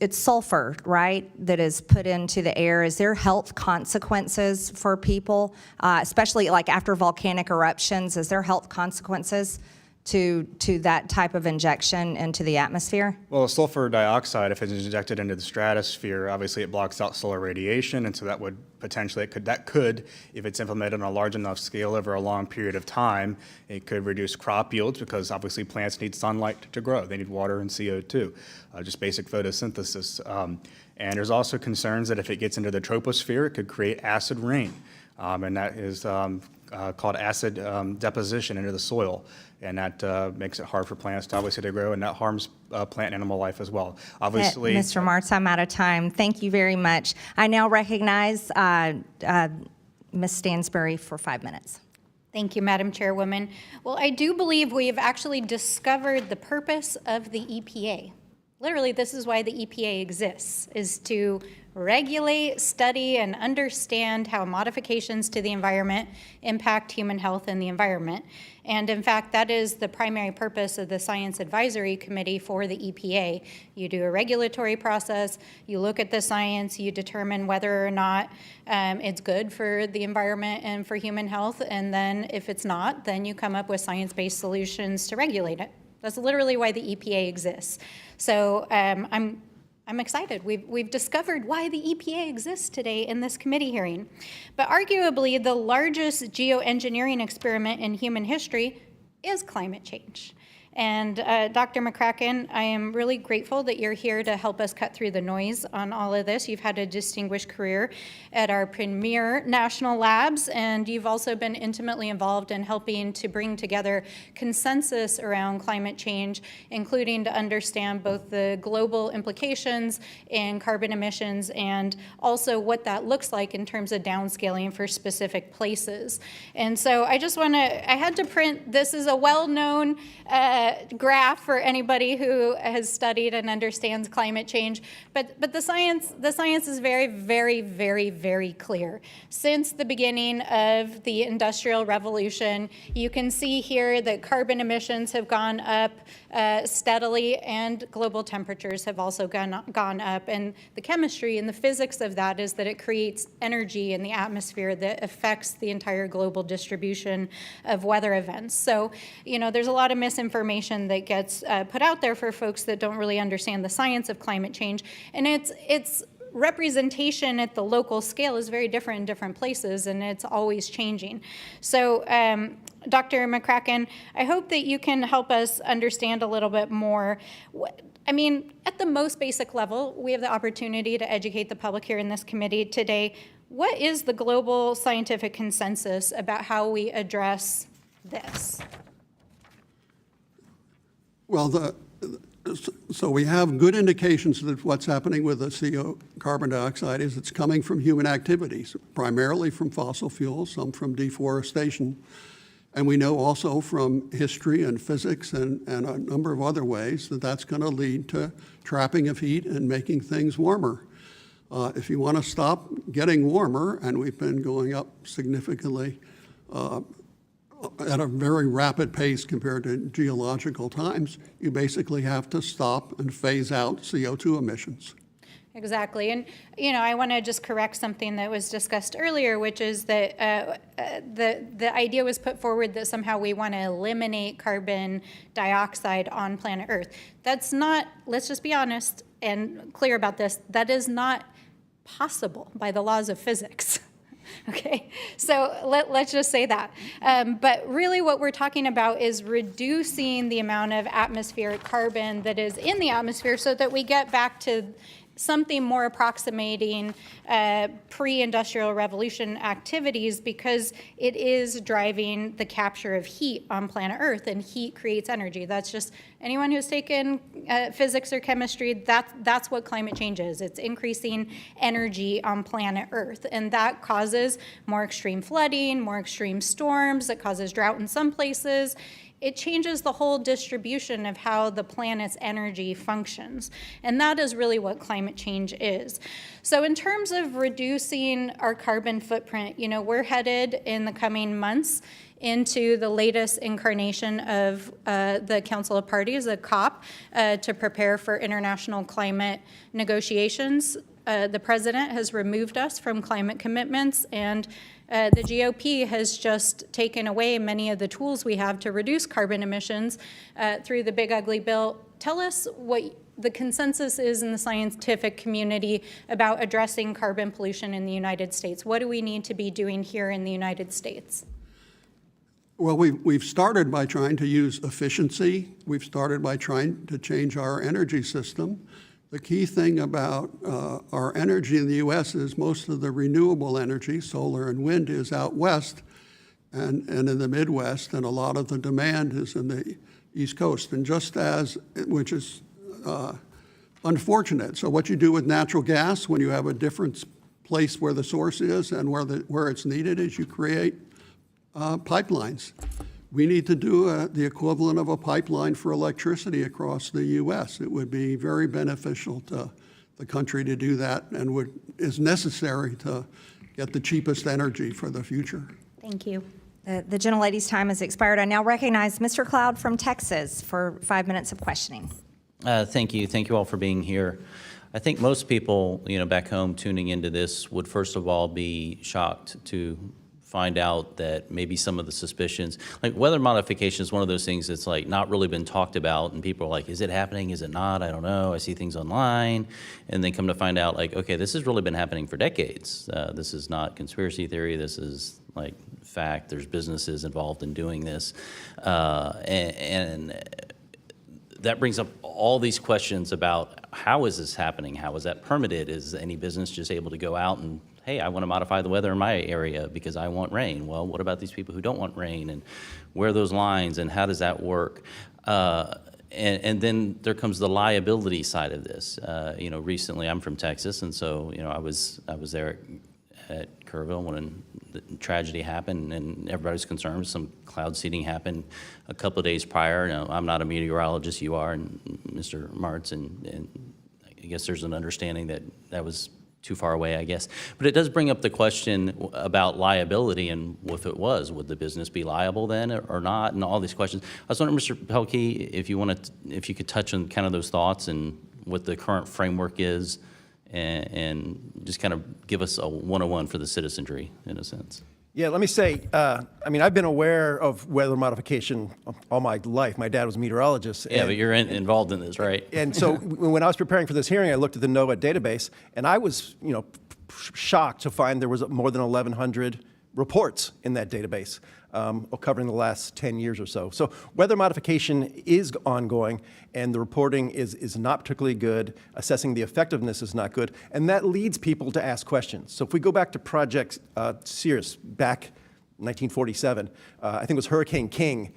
It's sulfur, right, that is put into the air. Is there health consequences for people, especially like after volcanic eruptions? Is there health consequences to that type of injection into the atmosphere? Well, sulfur dioxide, if it's injected into the stratosphere, obviously it blocks out solar radiation, and so that would potentially, that could, if it's implemented on a large enough scale over a long period of time, it could reduce crop yields because obviously plants need sunlight to grow. They need water and CO2, just basic photosynthesis. And there's also concerns that if it gets into the troposphere, it could create acid rain, and that is called acid deposition into the soil. And that makes it hard for plants to obviously to grow, and that harms plant and animal life as well. Obviously, Mr. Martz, I'm out of time. Thank you very much. I now recognize Ms. Stansbury for 5 minutes. Thank you, Madam Chairwoman. Well, I do believe we have actually discovered the purpose of the EPA. Literally, this is why the EPA exists, is to regulate, study, and understand how modifications to the environment impact human health and the environment. And in fact, that is the primary purpose of the Science Advisory Committee for the EPA. You do a regulatory process, you look at the science, you determine whether or not it's good for the environment and for human health, and then if it's not, then you come up with science-based solutions to regulate it. That's literally why the EPA exists. So I'm excited. We've discovered why the EPA exists today in this committee hearing. But arguably, the largest geoengineering experiment in human history is climate change. And Dr. McCracken, I am really grateful that you're here to help us cut through the noise on all of this. You've had a distinguished career at our premier national labs, and you've also been intimately involved in helping to bring together consensus around climate change, including to understand both the global implications in carbon emissions and also what that looks like in terms of downscaling for specific places. And so I just want to, I had to print, this is a well-known graph for anybody who has studied and understands climate change, but the science is very, very, very, very clear. Since the beginning of the Industrial Revolution, you can see here that carbon emissions have gone up steadily, and global temperatures have also gone up. And the chemistry and the physics of that is that it creates energy in the atmosphere that affects the entire global distribution of weather events. So, you know, there's a lot of misinformation that gets put out there for folks that don't really understand the science of climate change. And it's representation at the local scale is very different in different places, and it's always changing. So, Dr. McCracken, I hope that you can help us understand a little bit more. I mean, at the most basic level, we have the opportunity to educate the public here in this committee today. What is the global scientific consensus about how we address this? Well, so we have good indications that what's happening with the carbon dioxide is it's coming from human activities, primarily from fossil fuels, some from deforestation. And we know also from history and physics and a number of other ways that that's going to lead to trapping of heat and making things warmer. If you want to stop getting warmer, and we've been going up significantly at a very rapid pace compared to geological times, you basically have to stop and phase out CO2 emissions. Exactly. And, you know, I want to just correct something that was discussed earlier, which is that the idea was put forward that somehow we want to eliminate carbon dioxide on planet Earth. That's not, let's just be honest and clear about this, that is not possible by the laws of physics. Okay, so let's just say that. But really what we're talking about is reducing the amount of atmospheric carbon that is in the atmosphere so that we get back to something more approximating pre-industrial revolution activities, because it is driving the capture of heat on planet Earth, and heat creates energy. That's just, anyone who's taken physics or chemistry, that's what climate change is. It's increasing energy on planet Earth, and that causes more extreme flooding, more extreme storms, it causes drought in some places. It changes the whole distribution of how the planet's energy functions. And that is really what climate change is. So in terms of reducing our carbon footprint, you know, we're headed in the coming months into the latest incarnation of the Council of Parties, the COP, to prepare for international climate negotiations. The president has removed us from climate commitments, and the GOP has just taken away many of the tools we have to reduce carbon emissions through the big ugly bill. Tell us what the consensus is in the scientific community about addressing carbon pollution in the United States. What do we need to be doing here in the United States? Well, we've started by trying to use efficiency. We've started by trying to change our energy system. The key thing about our energy in the U.S. is most of the renewable energy, solar and wind, is out west and in the Midwest, and a lot of the demand is in the East Coast, and which is unfortunate. So what you do with natural gas when you have a different place where the source is and where it's needed is you create pipelines. We need to do the equivalent of a pipeline for electricity across the U.S. It would be very beneficial to the country to do that, and is necessary to get the cheapest energy for the future. Thank you. The gentlelady's time has expired. I now recognize Mr. Cloud from Texas for 5 minutes of questioning. Thank you. Thank you all for being here. I think most people, back home tuning into this would first of all be shocked to find out that maybe some of the suspicions, like weather modification is one of those things that's like not really been talked about, and people are like, is it happening? Is it not? I don't know. I see things online, and then come to find out like, okay, this has really been happening for decades. This is not conspiracy theory. This is like fact. There's businesses involved in doing this, and that brings up all these questions about how is this happening? How is that permitted? Is any business just able to go out and, hey, I want to modify the weather in my area because I want rain? Well, what about these people who don't want rain, and where are those lines, and how does that work? And then there comes the liability side of this. Recently I'm from Texas, and so I was there at Kerrville when the tragedy happened, and everybody's concerned. Some cloud seeding happened a couple of days prior. I'm not a meteorologist, you are, and Mr. Martz, and I guess there's an understanding that that was too far away, I guess. But it does bring up the question about liability, and if it was, would the business be liable then or not, and all these questions. I was wondering, Mr. Pelkey, if you could touch on kind of those thoughts and what the current framework is, and just kind of give us a 101 for the citizenry, in a sense. Yeah, let me say, I've been aware of weather modification all my life. My dad was a meteorologist. Yeah, but you're involved in this, right? And so when I was preparing for this hearing, I looked at the NOAA database, and I was, shocked to find there was more than 1,100 reports in that database covering the last 10 years or so. So weather modification is ongoing, and the reporting is not particularly good. Assessing the effectiveness is not good, and that leads people to ask questions. So if we go back to Project Cirrus back 1947, I think it was Hurricane King,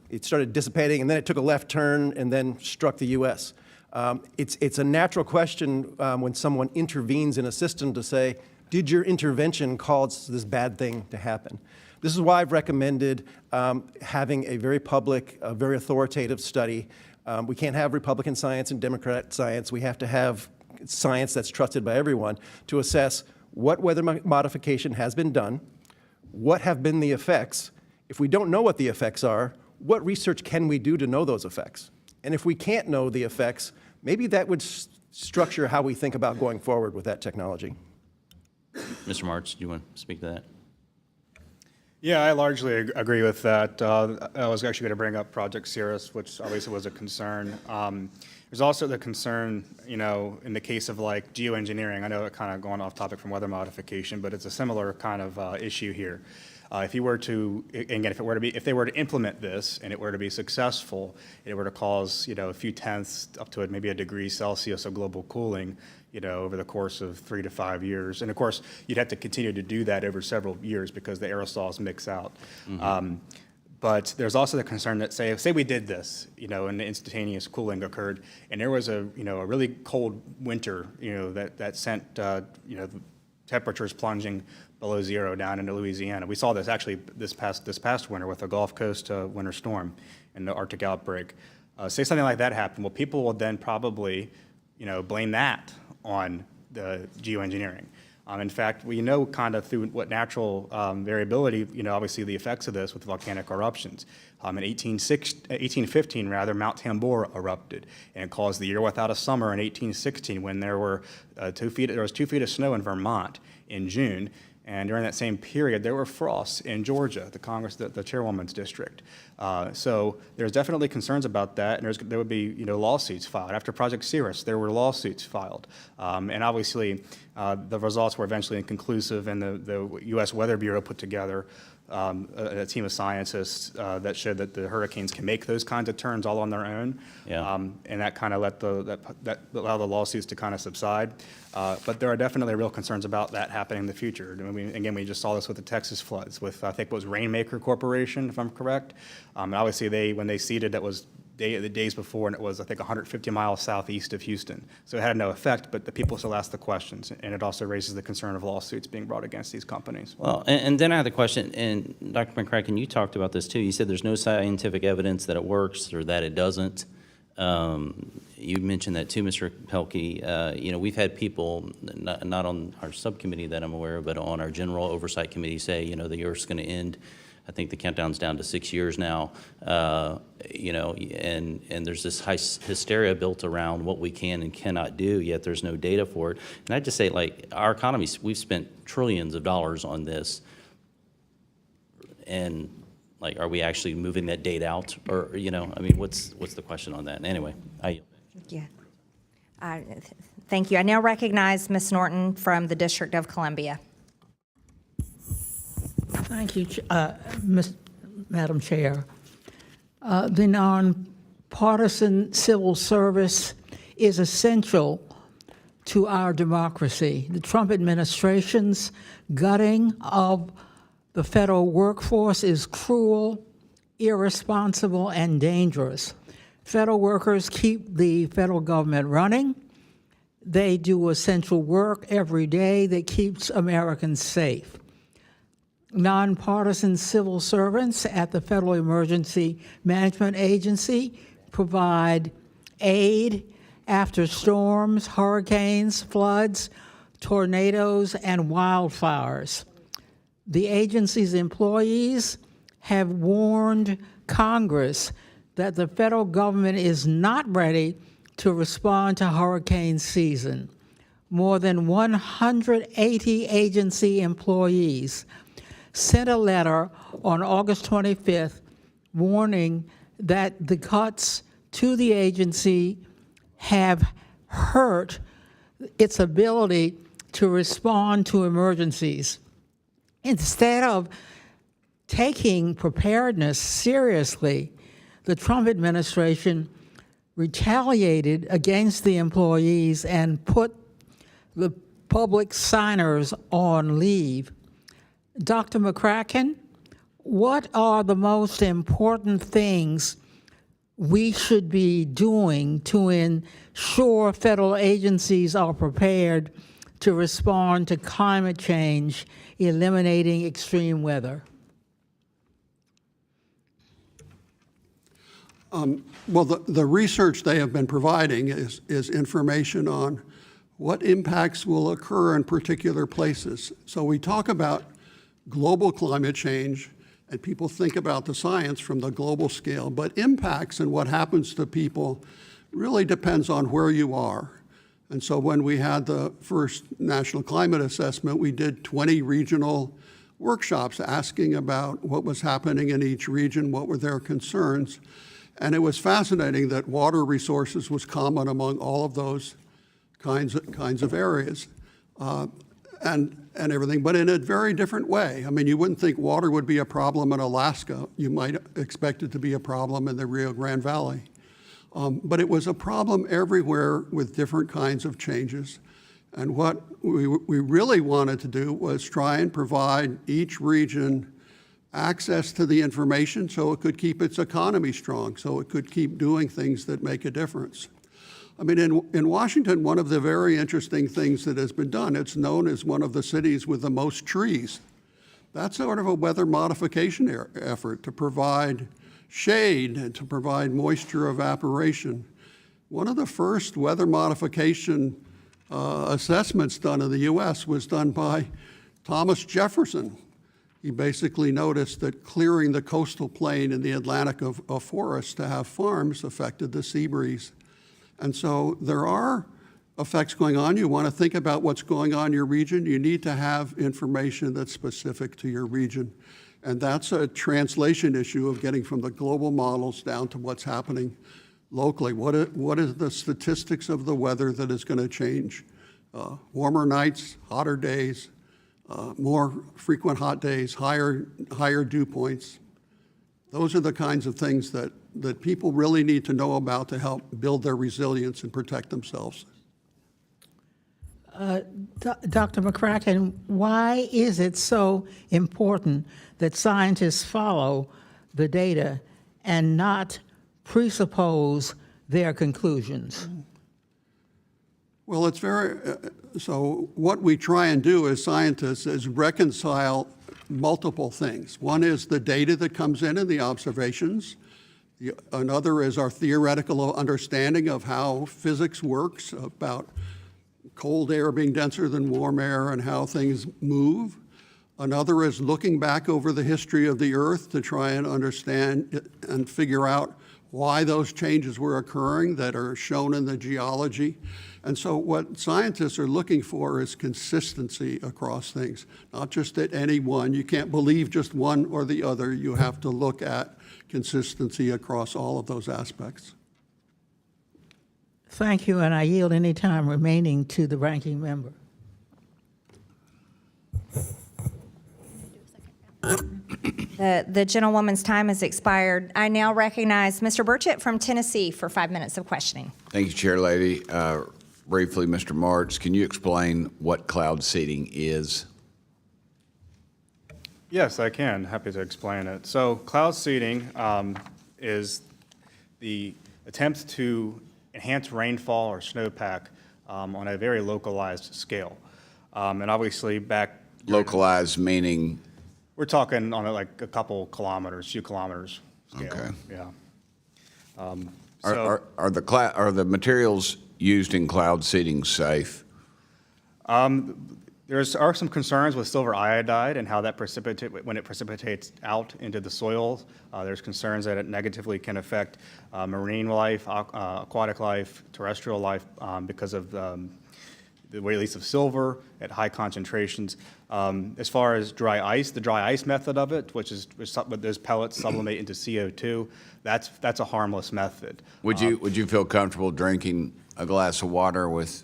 it started dissipating, and then it took a left turn and then struck the U.S. It's a natural question when someone intervenes in a system to say, did your intervention cause this bad thing to happen? This is why I've recommended having a very public, very authoritative study. We can't have Republican science and Democrat science. We have to have science that's trusted by everyone to assess what weather modification has been done, what have been the effects. If we don't know what the effects are, what research can we do to know those effects? And if we can't know the effects, maybe that would structure how we think about going forward with that technology. Mr. Martz, do you want to speak to that? Yeah, I largely agree with that. I was actually going to bring up Project Cirrus, which obviously was a concern. There's also the concern, in the case of like geoengineering. I know it kind of going off topic from weather modification, but it's a similar kind of issue here. If you were to, again, if they were to implement this and it were to be successful, it were to cause, a few tenths up to maybe a degree Celsius of global cooling, over the course of 3 to 5 years. And of course, you'd have to continue to do that over several years because the aerosols mix out. Mm-hmm. But there's also the concern that say we did this, and the instantaneous cooling occurred, and there was a really cold winter, that sent temperatures plunging below zero down into Louisiana. We saw this actually this past winter with a Gulf Coast winter storm and the Arctic outbreak. Say something like that happened, well, people will then probably blame that on the geoengineering. In fact, we know kind of through what natural variability, obviously the effects of this with volcanic eruptions. In 1815, Mount Tambora erupted and caused the year without a summer in 1816 when there was 2 feet of snow in Vermont in June. And during that same period, there were frosts in Georgia, the chairwoman's district. So there's definitely concerns about that, and there would be lawsuits filed. After Project Cirrus, there were lawsuits filed. And obviously, the results were eventually inconclusive, and the U.S. Weather Bureau put together a team of scientists that showed that the hurricanes can make those kinds of turns all on their own. Yeah. And that kind of that allowed the lawsuits to kind of subside. But there are definitely real concerns about that happening in the future. Again, we just saw this with the Texas floods with, I think it was Rainmaker Corporation, if I'm correct. And obviously, when they seeded, that was the days before, and it was, I think, 150 miles southeast of Houston. So it had no effect, but the people still ask the questions, and it also raises the concern of lawsuits being brought against these companies. Well, and then I had the question, and Dr. McCracken, you talked about this too. You said there's no scientific evidence that it works or that it doesn't. You mentioned that too, Mr. Pelkey. We've had people, not on our subcommittee that I'm aware of, but on our general oversight committee say, the Earth's going to end. I think the countdown's down to 6 years now, and there's this hysteria built around what we can and cannot do, yet there's no data for it. And I'd just say, our economy, we've spent trillions of dollars on this, and are we actually moving that data out? Or, what's the question on that? And anyway, Yeah. Thank you. I now recognize Ms. Norton from the District of Columbia. Thank you, Madam Chair. The nonpartisan civil service is essential to our democracy. The Trump administration's gutting of the federal workforce is cruel, irresponsible, and dangerous. Federal workers keep the federal government running. They do essential work every day that keeps Americans safe. Nonpartisan civil servants at the Federal Emergency Management Agency provide aid after storms, hurricanes, floods, tornadoes, and wildfires. The agency's employees have warned Congress that the federal government is not ready to respond to hurricane season. More than 180 agency employees sent a letter on August 25th warning that the cuts to the agency have hurt its ability to respond to emergencies. Instead of taking preparedness seriously, the Trump administration retaliated against the employees and put the public signers on leave. Dr. McCracken, what are the most important things we should be doing to ensure federal agencies are prepared to respond to climate change, eliminating extreme weather? Well, the research they have been providing is information on what impacts will occur in particular places. So we talk about global climate change, and people think about the science from the global scale, but impacts and what happens to people really depends on where you are. And so when we had the first National Climate Assessment, we did 20 regional workshops asking about what was happening in each region, what were their concerns. And it was fascinating that water resources was common among all of those kinds of areas. And everything, but in a very different way. I mean, you wouldn't think water would be a problem in Alaska. You might expect it to be a problem in the Rio Grande Valley. But it was a problem everywhere with different kinds of changes. And what we really wanted to do was try and provide each region access to the information so it could keep its economy strong, so it could keep doing things that make a difference. I mean, in Washington, one of the very interesting things that has been done, it's known as one of the cities with the most trees. That's sort of a weather modification effort to provide shade and to provide moisture evaporation. One of the first weather modification assessments done in the U.S. was done by Thomas Jefferson. He basically noticed that clearing the coastal plain in the Atlantic of forests to have farms affected the sea breeze. And so there are effects going on. You want to think about what's going on in your region. You need to have information that's specific to your region. And that's a translation issue of getting from the global models down to what's happening locally. What is the statistics of the weather that is going to change? Warmer nights, hotter days, more frequent hot days, higher dew points. Those are the kinds of things that people really need to know about to help build their resilience and protect themselves. Dr. McCracken, why is it so important that scientists follow the data and not presuppose their conclusions? Well, it's so what we try and do as scientists is reconcile multiple things. One is the data that comes in and the observations. Another is our theoretical understanding of how physics works, about cold air being denser than warm air and how things move. Another is looking back over the history of the Earth to try and understand and figure out why those changes were occurring that are shown in the geology. And so what scientists are looking for is consistency across things, not just at any one. You can't believe just one or the other. You have to look at consistency across all of those aspects. Thank you, and I yield any time remaining to the ranking member. The gentlewoman's time has expired. I now recognize Mr. Burchett from Tennessee for 5 minutes of questioning. Thank you, Chair Lady. Briefly, Mr. Martz, can you explain what cloud seeding is? Yes, I can. Happy to explain it. So cloud seeding is the attempt to enhance rainfall or snowpack on a very localized scale. And obviously Localized meaning? We're talking on like a couple kilometers, few kilometers scale. Okay. Yeah. Are the materials used in cloud seeding safe? There are some concerns with silver iodide and how that when it precipitates out into the soil. There's concerns that it negatively can affect marine life, aquatic life, terrestrial life because of the release of silver at high concentrations. As far as dry ice, the dry ice method of it, which those pellets sublimate into CO2, that's a harmless method. Would you feel comfortable drinking a glass of water with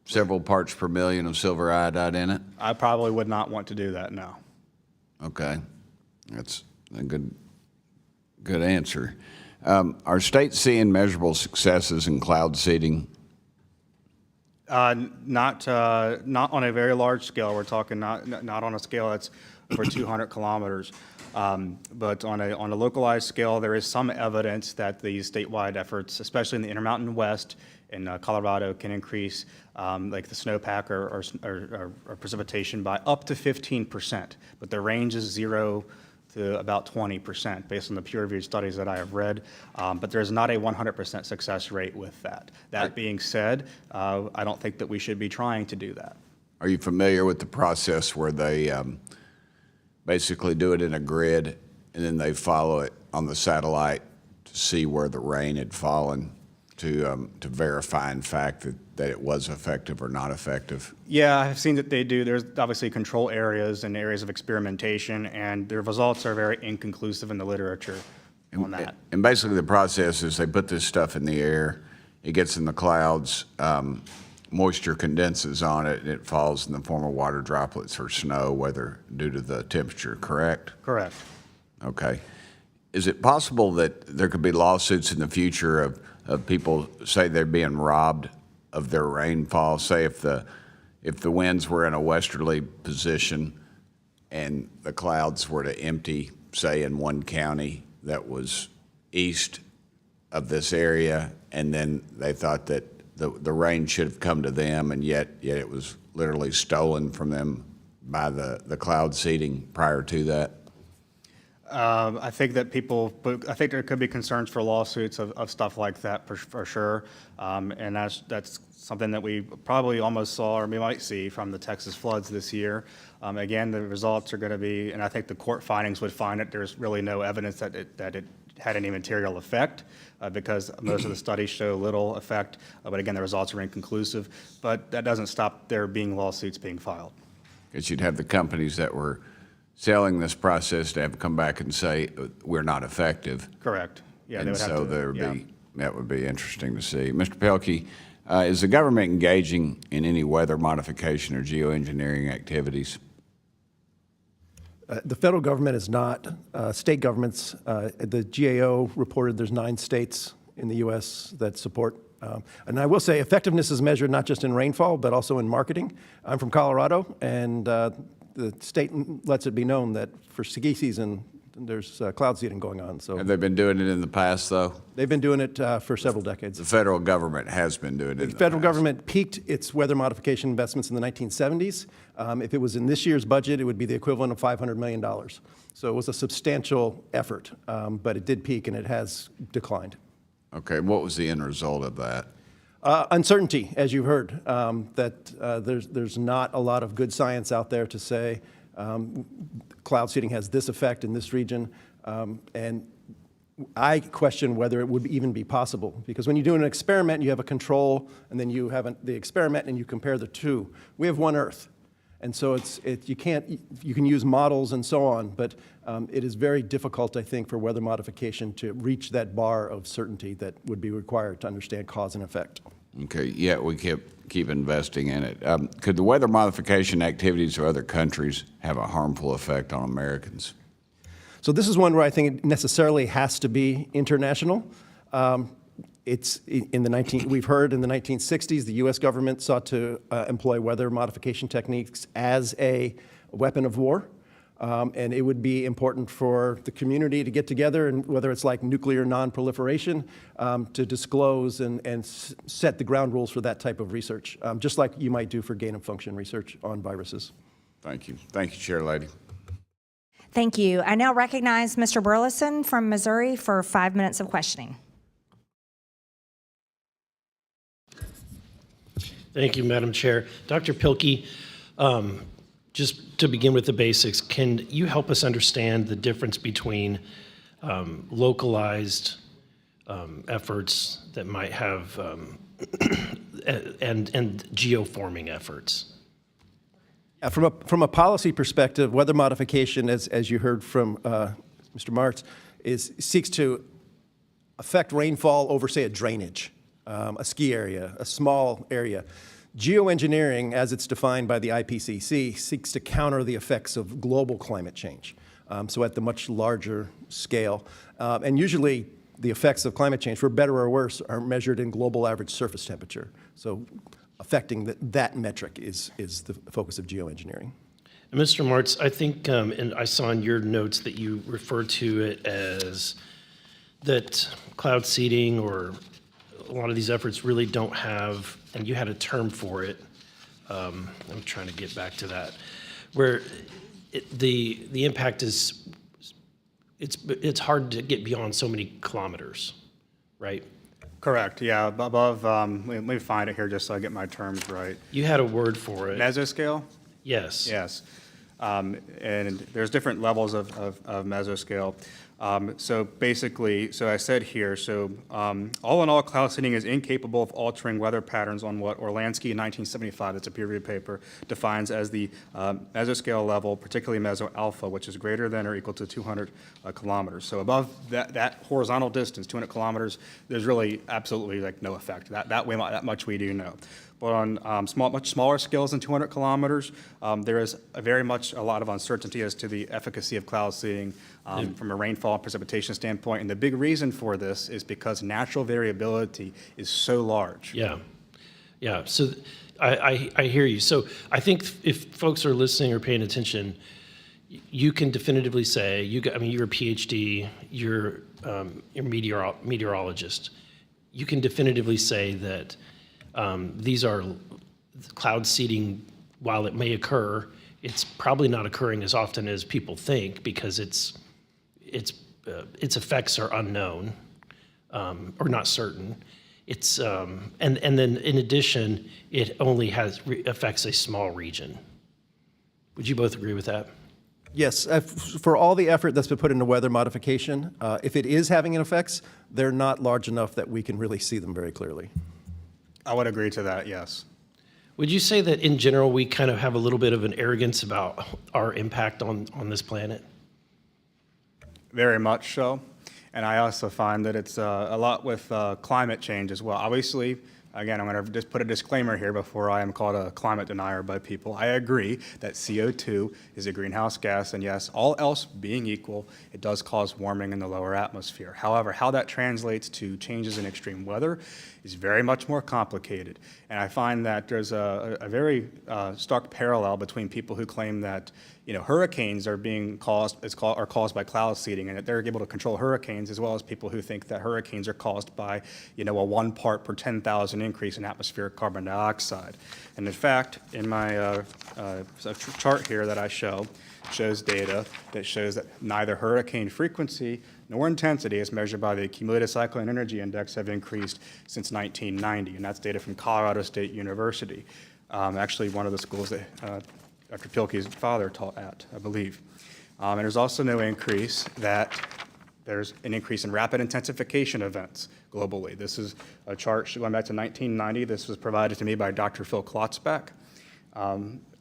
several parts per million of silver iodide in it? I probably would not want to do that, no. Okay, that's a good answer. Are states seeing measurable successes in cloud seeding? Not on a very large scale. We're talking not on a scale that's over 200 kilometers. But on a localized scale, there is some evidence that these statewide efforts, especially in the Intermountain West in Colorado, can increase like the snowpack or precipitation by up to 15%. But the range is 0 to about 20% based on the peer-reviewed studies that I have read. But there's not a 100% success rate with that. That being said, I don't think that we should be trying to do that. Are you familiar with the process where they basically do it in a grid and then they follow it on the satellite to see where the rain had fallen to verify in fact that it was effective or not effective? Yeah, I've seen that they do. There's obviously control areas and areas of experimentation, and the results are very inconclusive in the literature on that. And basically the process is they put this stuff in the air, it gets in the clouds, moisture condenses on it, and it falls in the form of water droplets or snow, whether due to the temperature, correct? Correct. Okay. Is it possible that there could be lawsuits in the future of people say they're being robbed of their rainfall? Say if the winds were in a westerly position and the clouds were to empty, say in one county that was east of this area, and then they thought that the rain should have come to them, and yet it was literally stolen from them by the cloud seeding prior to that? I think that I think there could be concerns for lawsuits of stuff like that for sure. And that's something that we probably almost saw, or we might see, from the Texas floods this year. Again, the results are going to be, and I think the court findings would find that there's really no evidence that it had any material effect, because most of the studies show little effect. But again, the results are inconclusive. But that doesn't stop there being lawsuits being filed. Because you'd have the companies that were selling this process to have to come back and say, we're not effective. Correct. Yeah, they And would have so to, that would be interesting to see. Mr. Pelkey, is the government engaging in any weather modification or geoengineering activities? The federal government is not. State governments, the GAO reported there's 9 states in the U.S. that support. And I will say effectiveness is measured not just in rainfall, but also in marketing. I'm from Colorado, and the state lets it be known that for ski season, there's cloud seeding going on. So Have they been doing it in the past, though? they've been doing it for several decades. The federal government has been doing it in The the federal past. government peaked its weather modification investments in the 1970s. If it was in this year's budget, it would be the equivalent of $500 million. So it was a substantial effort, but it did peak and it has declined. Okay, what was the end result of that? Uncertainty, as you heard, that there's not a lot of good science out there to say cloud seeding has this effect in this region. And I question whether it would even be possible, because when you do an experiment, you have a control, and then you have the experiment, and you compare the two. We have one Earth, and so you can use models and so on, but it is very difficult, I think, for weather modification to reach that bar of certainty that would be required to understand cause and effect. Okay, yet we keep investing in it. Could the weather modification activities of other countries have a harmful effect on Americans? So this is one where I think it necessarily has to be international. It's we've heard in the 1960s, the U.S. government sought to employ weather modification techniques as a weapon of war. And it would be important for the community to get together, and whether it's like nuclear non-proliferation, to disclose and set the ground rules for that type of research, just like you might do for gain-of-function research on viruses. Thank you. Thank you, Chair Lady. Thank you. I now recognize Mr. Burleson from Missouri for 5 minutes of questioning. Thank you, Madam Chair. Dr. Pilkey, just to begin with the basics, can you help us understand the difference between localized efforts that might have and geoforming efforts? From a policy perspective, weather modification, as you heard from Mr. Martz, seeks to affect rainfall over, say, a drainage, a ski area, a small area. Geoengineering, as it's defined by the IPCC, seeks to counter the effects of global climate change, so at the much larger scale. And usually the effects of climate change, for better or worse, are measured in global average surface temperature. So affecting that metric is the focus of geoengineering. And Mr. Martz, I think, and I saw in your notes that you referred to it as that cloud seeding or a lot of these efforts really don't have, and you had a term for it. I'm trying to get back to that, where the impact is, it's hard to get beyond so many kilometers, right? Correct, yeah, above, let me find it here just so I get my terms right. You had a word for it. Mesoscale? Yes. Yes. And there's different levels of mesoscale. So basically, so I said here, so all in all, cloud seeding is incapable of altering weather patterns on what Orlansky in 1975, that's a peer-reviewed paper, defines as the mesoscale level, particularly meso-alpha, which is greater than or equal to 200 kilometers. So above that horizontal distance, 200 kilometers, there's really absolutely like no effect. That much we do know. But on much smaller scales than 200 kilometers, there is very much a lot of uncertainty as to the efficacy of cloud seeding from a rainfall and precipitation standpoint. And the big reason for this is because natural variability is so large. Yeah, yeah. So I hear you. So I think if folks are listening or paying attention, you can definitively say, you're a PhD, you're a meteorologist. You can definitively say that these are cloud seeding. While it may occur, it's probably not occurring as often as people think, because it's its effects are unknown or not certain. It's and then in addition, it only affects a small region. Would you both agree with that? Yes, for all the effort that's been put into weather modification, if it is having an effects, they're not large enough that we can really see them very clearly. I would agree to that, yes. Would you say that in general, we kind of have a little bit of an arrogance about our impact on this planet? Very much so. And I also find that it's a lot with climate change as well. Obviously, again, I'm going to just put a disclaimer here before I am called a climate denier by people. I agree that CO2 is a greenhouse gas, and yes, all else being equal, it does cause warming in the lower atmosphere. However, how that translates to changes in extreme weather is very much more complicated. And I find that there's a very stark parallel between people who claim that hurricanes are caused by cloud seeding, and that they're able to control hurricanes, as well as people who think that hurricanes are caused by, a 1 part per 10,000 increase in atmospheric carbon dioxide. And in fact, in my chart here that I shows data that shows that neither hurricane frequency nor intensity, as measured by the Cumulative Cyclone Energy Index, have increased since 1990, and that's data from Colorado State University, actually one of the schools that Dr. Pilkey's father taught at, I believe. And there's also no increase there's an increase in rapid intensification events globally. This is a chart going back to 1990. This was provided to me by Dr. Phil Klotzbach,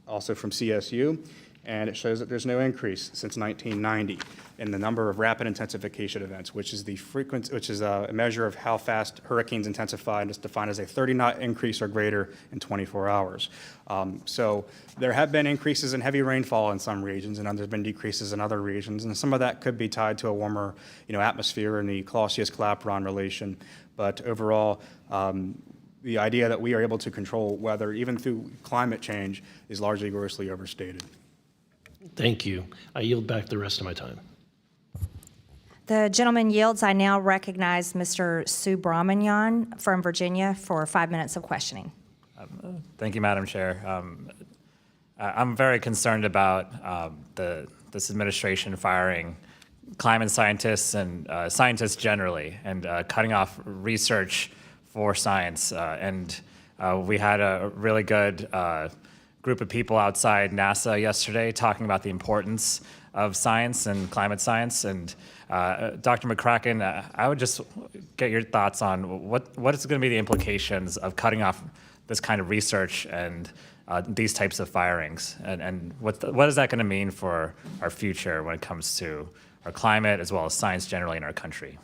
also from CSU, and it shows that there's no increase since 1990 in the number of rapid intensification events, which is a measure of how fast hurricanes intensify, and it's defined as a 30-knot increase or greater in 24 hours. So there have been increases in heavy rainfall in some regions, and there's been decreases in other regions, and some of that could be tied to a warmer, atmosphere and the Clausius-Clapeyron relation. But overall, the idea that we are able to control weather, even through climate change, is largely grossly overstated. Thank you. I yield back the rest of my time. The gentleman yields. I now recognize Mr. Subramanian from Virginia for 5 minutes of questioning. Thank you, Madam Chair. I'm very concerned about this administration firing climate scientists and scientists generally, and cutting off research for science. We had a really good group of people outside NASA yesterday talking about the importance of science and climate science. And Dr. McCracken, I would just get your thoughts on what is going to be the implications of cutting off this kind of research and these types of firings, and what is that going to mean for our future when it comes to our climate as well as science generally in our country?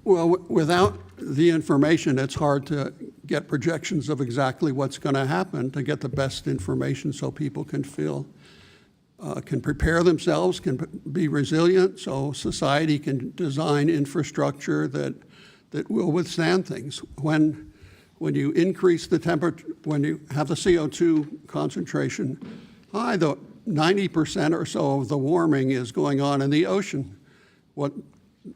Well, without the information, it's hard to get projections of exactly what's going to happen, to get the best information so people can prepare themselves, can be resilient, so society can design infrastructure that will withstand things. When you increase the temperature, when you have the CO2 concentration high, the 90% or so of the warming is going on in the ocean. What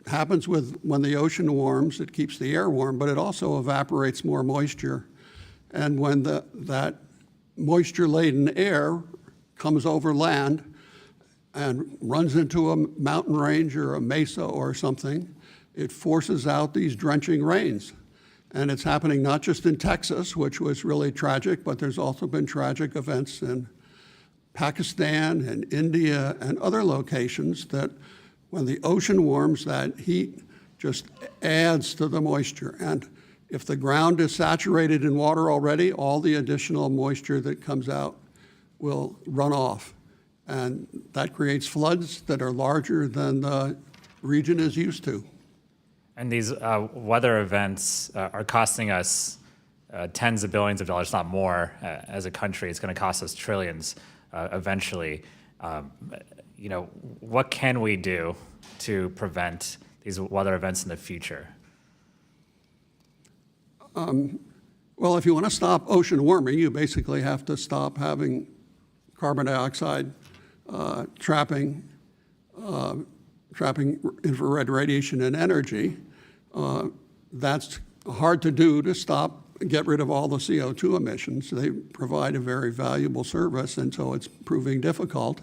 happens when the ocean warms, it keeps the air warm, but it also evaporates more moisture. And when that moisture-laden air comes over land and runs into a mountain range or a mesa or something, it forces out these drenching rains. And it's happening not just in Texas, which was really tragic, but there's also been tragic events in Pakistan and India and other locations that when the ocean warms, that heat just adds to the moisture. And if the ground is saturated in water already, all the additional moisture that comes out will run off. And that creates floods that are larger than the region is used to. And these weather events are costing us tens of billions of dollars, not more, as a country. It's going to cost us trillions eventually. What can we do to prevent these weather events in the future? Well, if you want to stop ocean warming, you basically have to stop having carbon dioxide trapping infrared radiation and energy. That's hard to do to get rid of all the CO2 emissions. They provide a very valuable service, and so it's proving difficult.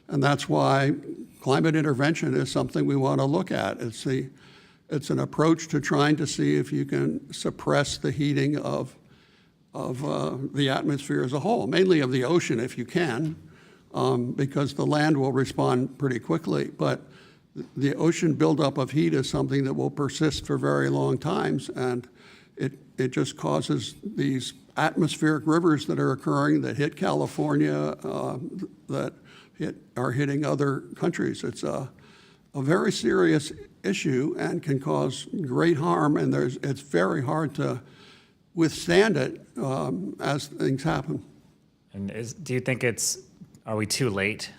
And that's why climate intervention is something we want to look at. It's an approach to trying to see if you can suppress the heating of the atmosphere as a whole, mainly of the ocean if you can, because the land will respond pretty quickly. But the ocean buildup of heat is something that will persist for very long times, and it just causes these atmospheric rivers that are occurring that hit California, that are hitting other countries. It's a very serious issue and can cause great harm, and it's very hard to withstand it as things happen. And do you think are we too late?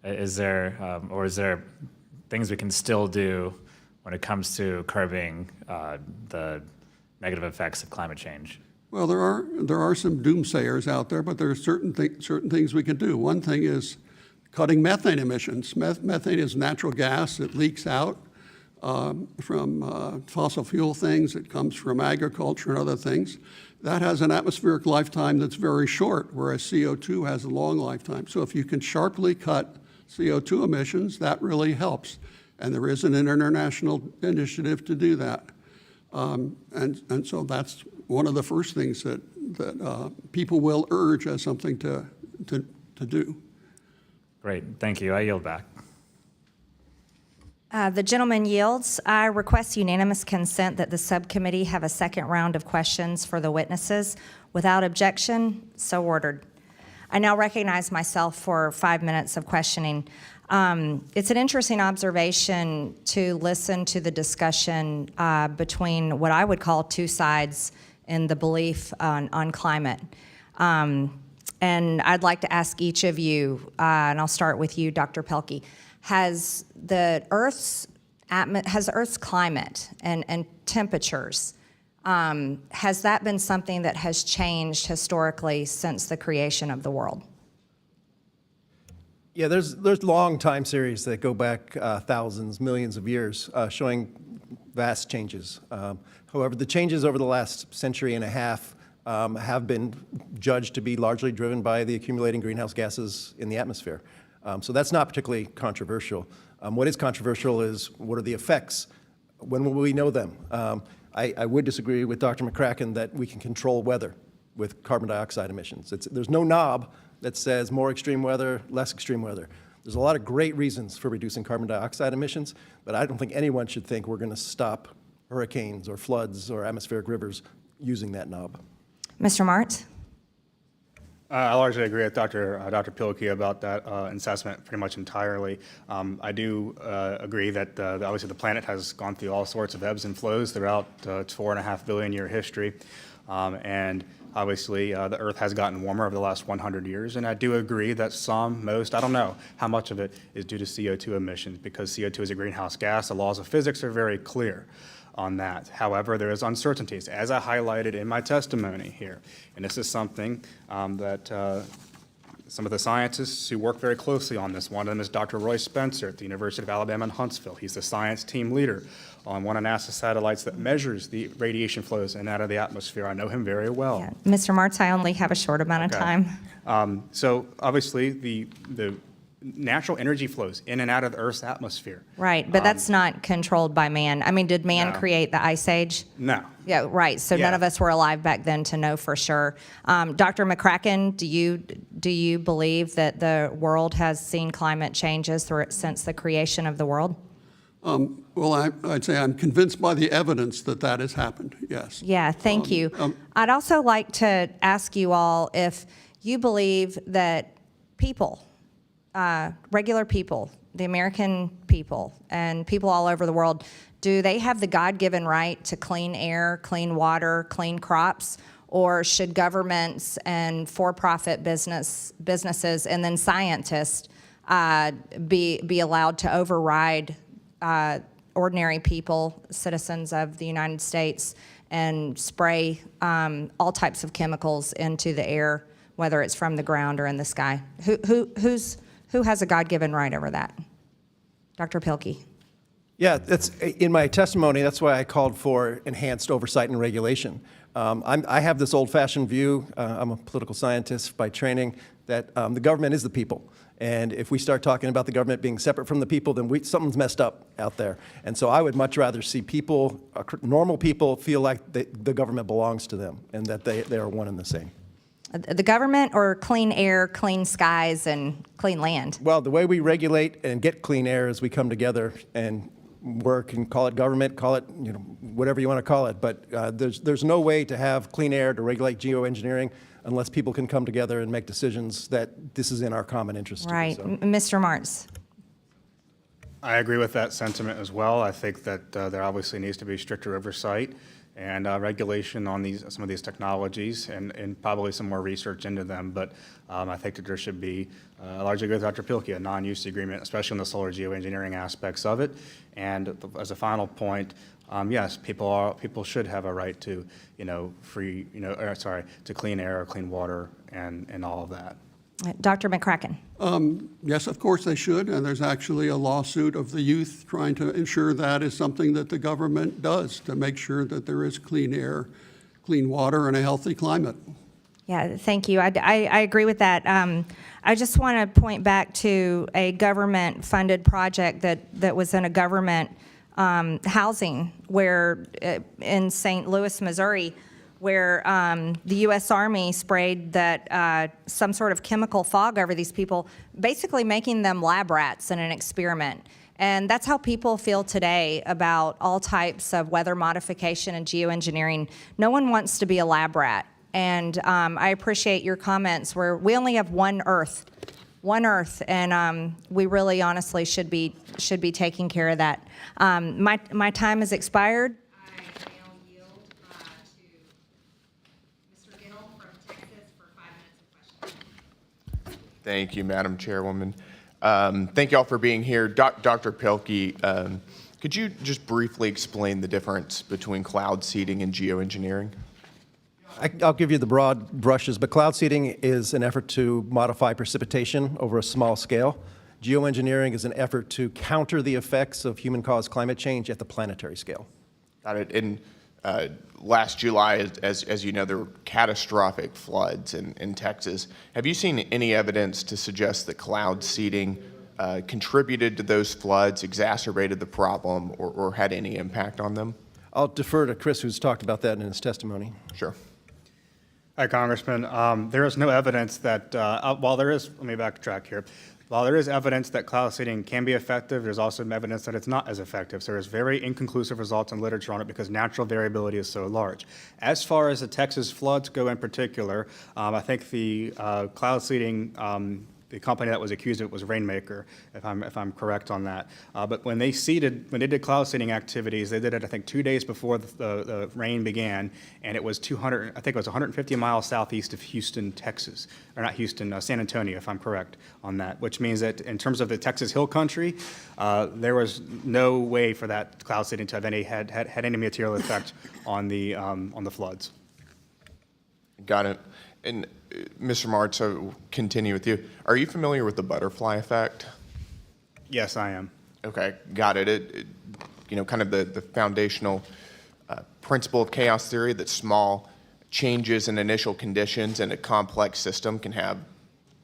Is there things we can still do when it comes to curbing the negative effects of climate change? Well, there are some doomsayers out there, but there are certain things we can do. One thing is cutting methane emissions. Methane is natural gas. It leaks out from fossil fuel things. It comes from agriculture and other things. That has an atmospheric lifetime that's very short, whereas CO2 has a long lifetime. So if you can sharply cut CO2 emissions, that really helps. And there is an international initiative to do that. And so that's one of the first things that people will urge as something to do. Great, thank you. I yield back. The gentleman yields. I request unanimous consent that the subcommittee have a second round of questions for the witnesses. Without objection, so ordered. I now recognize myself for 5 minutes of questioning. It's an interesting observation to listen to the discussion between what I would call two sides in the belief on climate. And I'd like to ask each of you, and I'll start with you, Dr. Pelkey, has Earth's climate and temperatures, has that been something that has changed historically since the creation of the world? Yeah, there's long time series that go back thousands, millions of years, showing vast changes. However, the changes over the last century and a half have been judged to be largely driven by the accumulating greenhouse gases in the atmosphere. So that's not particularly controversial. What is controversial is what are the effects? When will we know them? I would disagree with Dr. McCracken that we can control weather with carbon dioxide emissions. There's no knob that says more extreme weather, less extreme weather. There's a lot of great reasons for reducing carbon dioxide emissions, but I don't think anyone should think we're going to stop hurricanes or floods or atmospheric rivers using that knob. Mr. Martz? I largely agree with Dr. Pilkey about that assessment pretty much entirely. I do agree that obviously the planet has gone through all sorts of ebbs and flows throughout its 4.5 billion year history. And obviously the Earth has gotten warmer over the last 100 years. And I do agree that most, I don't know how much of it is due to CO2 emissions, because CO2 is a greenhouse gas. The laws of physics are very clear on that. However, there is uncertainties, as I highlighted in my testimony here. And this is something that some of the scientists who work very closely on this, one of them is Dr. Roy Spencer at the University of Alabama in Huntsville. He's the science team leader on one of NASA's satellites that measures the radiation flows in and out of the atmosphere. I know him very well. Yeah. Mr. Martz, I only have a short amount of time. So obviously the natural energy flows in and out of the Earth's atmosphere. Right, but that's not controlled by man. I mean, did man create the Ice Age? No. Yeah, right. So none of us were alive back then to know for sure. Dr. McCracken, do you believe that the world has seen climate changes since the creation of the world? Well, I'd say I'm convinced by the evidence that has happened, yes. Yeah, thank you. I'd also like to ask you all if you believe that people, regular people, the American people, and people all over the world, do they have the God-given right to clean air, clean water, clean crops? Or should governments and for-profit businesses and then scientists be allowed to override ordinary people, citizens of the United States, and spray all types of chemicals into the air, whether it's from the ground or in the sky? Who has a God-given right over that? Dr. Pilkey. Yeah, that's in my testimony. That's why I called for enhanced oversight and regulation. I have this old-fashioned view. I'm a political scientist by training that the government is the people, And if we start talking about the government being separate from the people, then something's messed up out there. And so I would much rather see people, normal people, feel like the government belongs to them and that they are one and the same. The government or clean air, clean skies, and clean land? Well, the way we regulate and get clean air is we come together and work and call it government, call it whatever you want to call it. But there's no way to have clean air to regulate geoengineering unless people can come together and make decisions that this is in our common interest. Right. So. Mr. Martz? I agree with that sentiment as well. I think that there obviously needs to be stricter oversight and regulation on some of these technologies and probably some more research into them. But I think that there should be, largely agree with Dr. Pilkey, a non-use agreement, especially on the solar geoengineering aspects of it. And as a final point, yes, people should have a right to, to clean air, clean water, and all of that. Dr. McCracken? Yes, of course they should, and there's actually a lawsuit of the youth trying to ensure that is something that the government does to make sure that there is clean air, clean water, and a healthy climate. Yeah, thank you. I agree with that. I just want to point back to a government-funded project that was in a government housing where in St. Louis, Missouri, where the U.S. Army sprayed some sort of chemical fog over these people, basically making them lab rats in an experiment. And that's how people feel today about all types of weather modification and geoengineering. No one wants to be a lab rat. And I appreciate your comments where we only have one Earth, and we really honestly should be taking care of that. My time has expired. I now yield to Mr. Giddle from Texas for 5 minutes of questions. Thank you, Madam Chairwoman. Thank you all for being here. Dr. Pilkey, could you just briefly explain the difference between cloud seeding and geoengineering? I'll give you the broad brushes, but cloud seeding is an effort to modify precipitation over a small scale. Geoengineering is an effort to counter the effects of human-caused climate change at the planetary scale. Got it. And last July, as you know, there were catastrophic floods in Texas. Have you seen any evidence to suggest that cloud seeding contributed to those floods, exacerbated the problem, or had any impact on them? I'll defer to Chris, who's talked about that in his testimony. Sure. Hi, Congressman. There is no evidence that, while there is, let me backtrack here. While there is evidence that cloud seeding can be effective, there's also evidence that it's not as effective. So there's very inconclusive results and literature on it because natural variability is so large. As far as the Texas floods go in particular, I think the cloud seeding, the company that was accused of it was Rainmaker, if I'm correct on that. But when they did cloud seeding activities, they did it, I think, 2 days before the rain began, and it was 150 miles southeast of Houston, Texas, or not Houston, San Antonio, if I'm correct on that. Which means that in terms of the Texas Hill Country, there was no way for that cloud seeding to have had any material effect on the floods. Got it. And Mr. Martz, I'll continue with you. Are you familiar with the butterfly effect? Yes, I am. Okay, got it. Kind of the foundational principle of chaos theory that small changes in initial conditions in a complex system can have